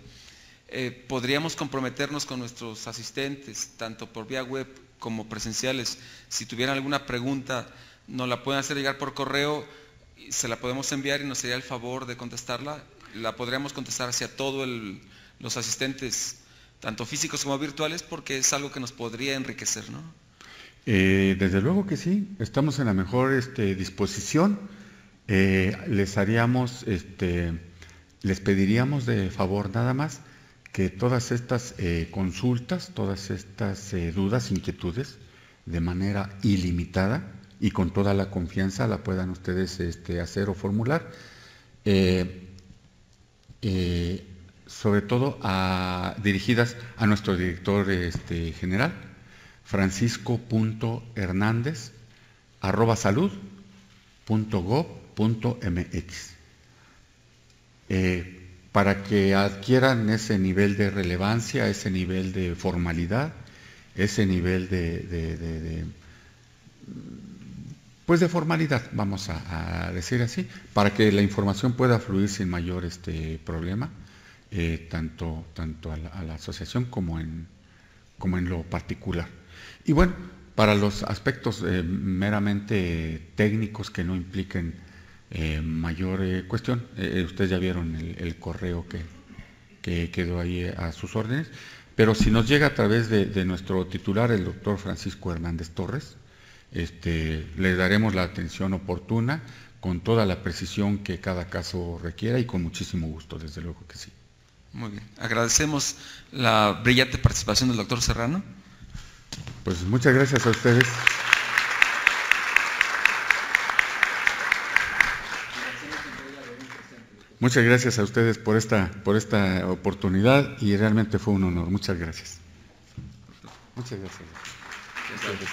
Speaker 2: podríamos comprometernos con nuestros asistentes, tanto por vía web como presenciales. Si tuvieran alguna pregunta, nos la pueden hacer llegar por correo, se la podemos enviar y nos sería el favor de contestarla. La podríamos contestar hacia todos los asistentes, tanto físicos como virtuales, porque es algo que nos podría enriquecer, ¿no?
Speaker 1: Desde luego que sí, estamos en la mejor disposición. Les pediríamos de favor nada más que todas estas consultas, todas estas dudas, inquietudes, de manera ilimitada y con toda la confianza la puedan ustedes hacer o formular, sobre todo dirigidas a nuestro director general, francisco.hernandez@salud.gov.mx, para que adquieran ese nivel de relevancia, ese nivel de formalidad, ese nivel de formalidad, vamos a decir así, para que la información pueda fluir sin mayor problema, tanto a la asociación como en lo particular. Y bueno, para los aspectos meramente técnicos que no impliquen mayor cuestión, ustedes ya vieron el correo que quedó ahí a sus órdenes, pero si nos llega a través de nuestro titular, el doctor Francisco Hernández Torres, le daremos la atención oportuna, con toda la precisión que cada caso requiera y con muchísimo gusto, desde luego que sí.
Speaker 2: Muy bien, agradecemos la brillante participación del doctor Serrano.
Speaker 1: Pues muchas gracias a ustedes. Muchas gracias a ustedes por esta oportunidad y realmente fue un honor. Muchas gracias. Muchas gracias.
Speaker 2: Muchas gracias.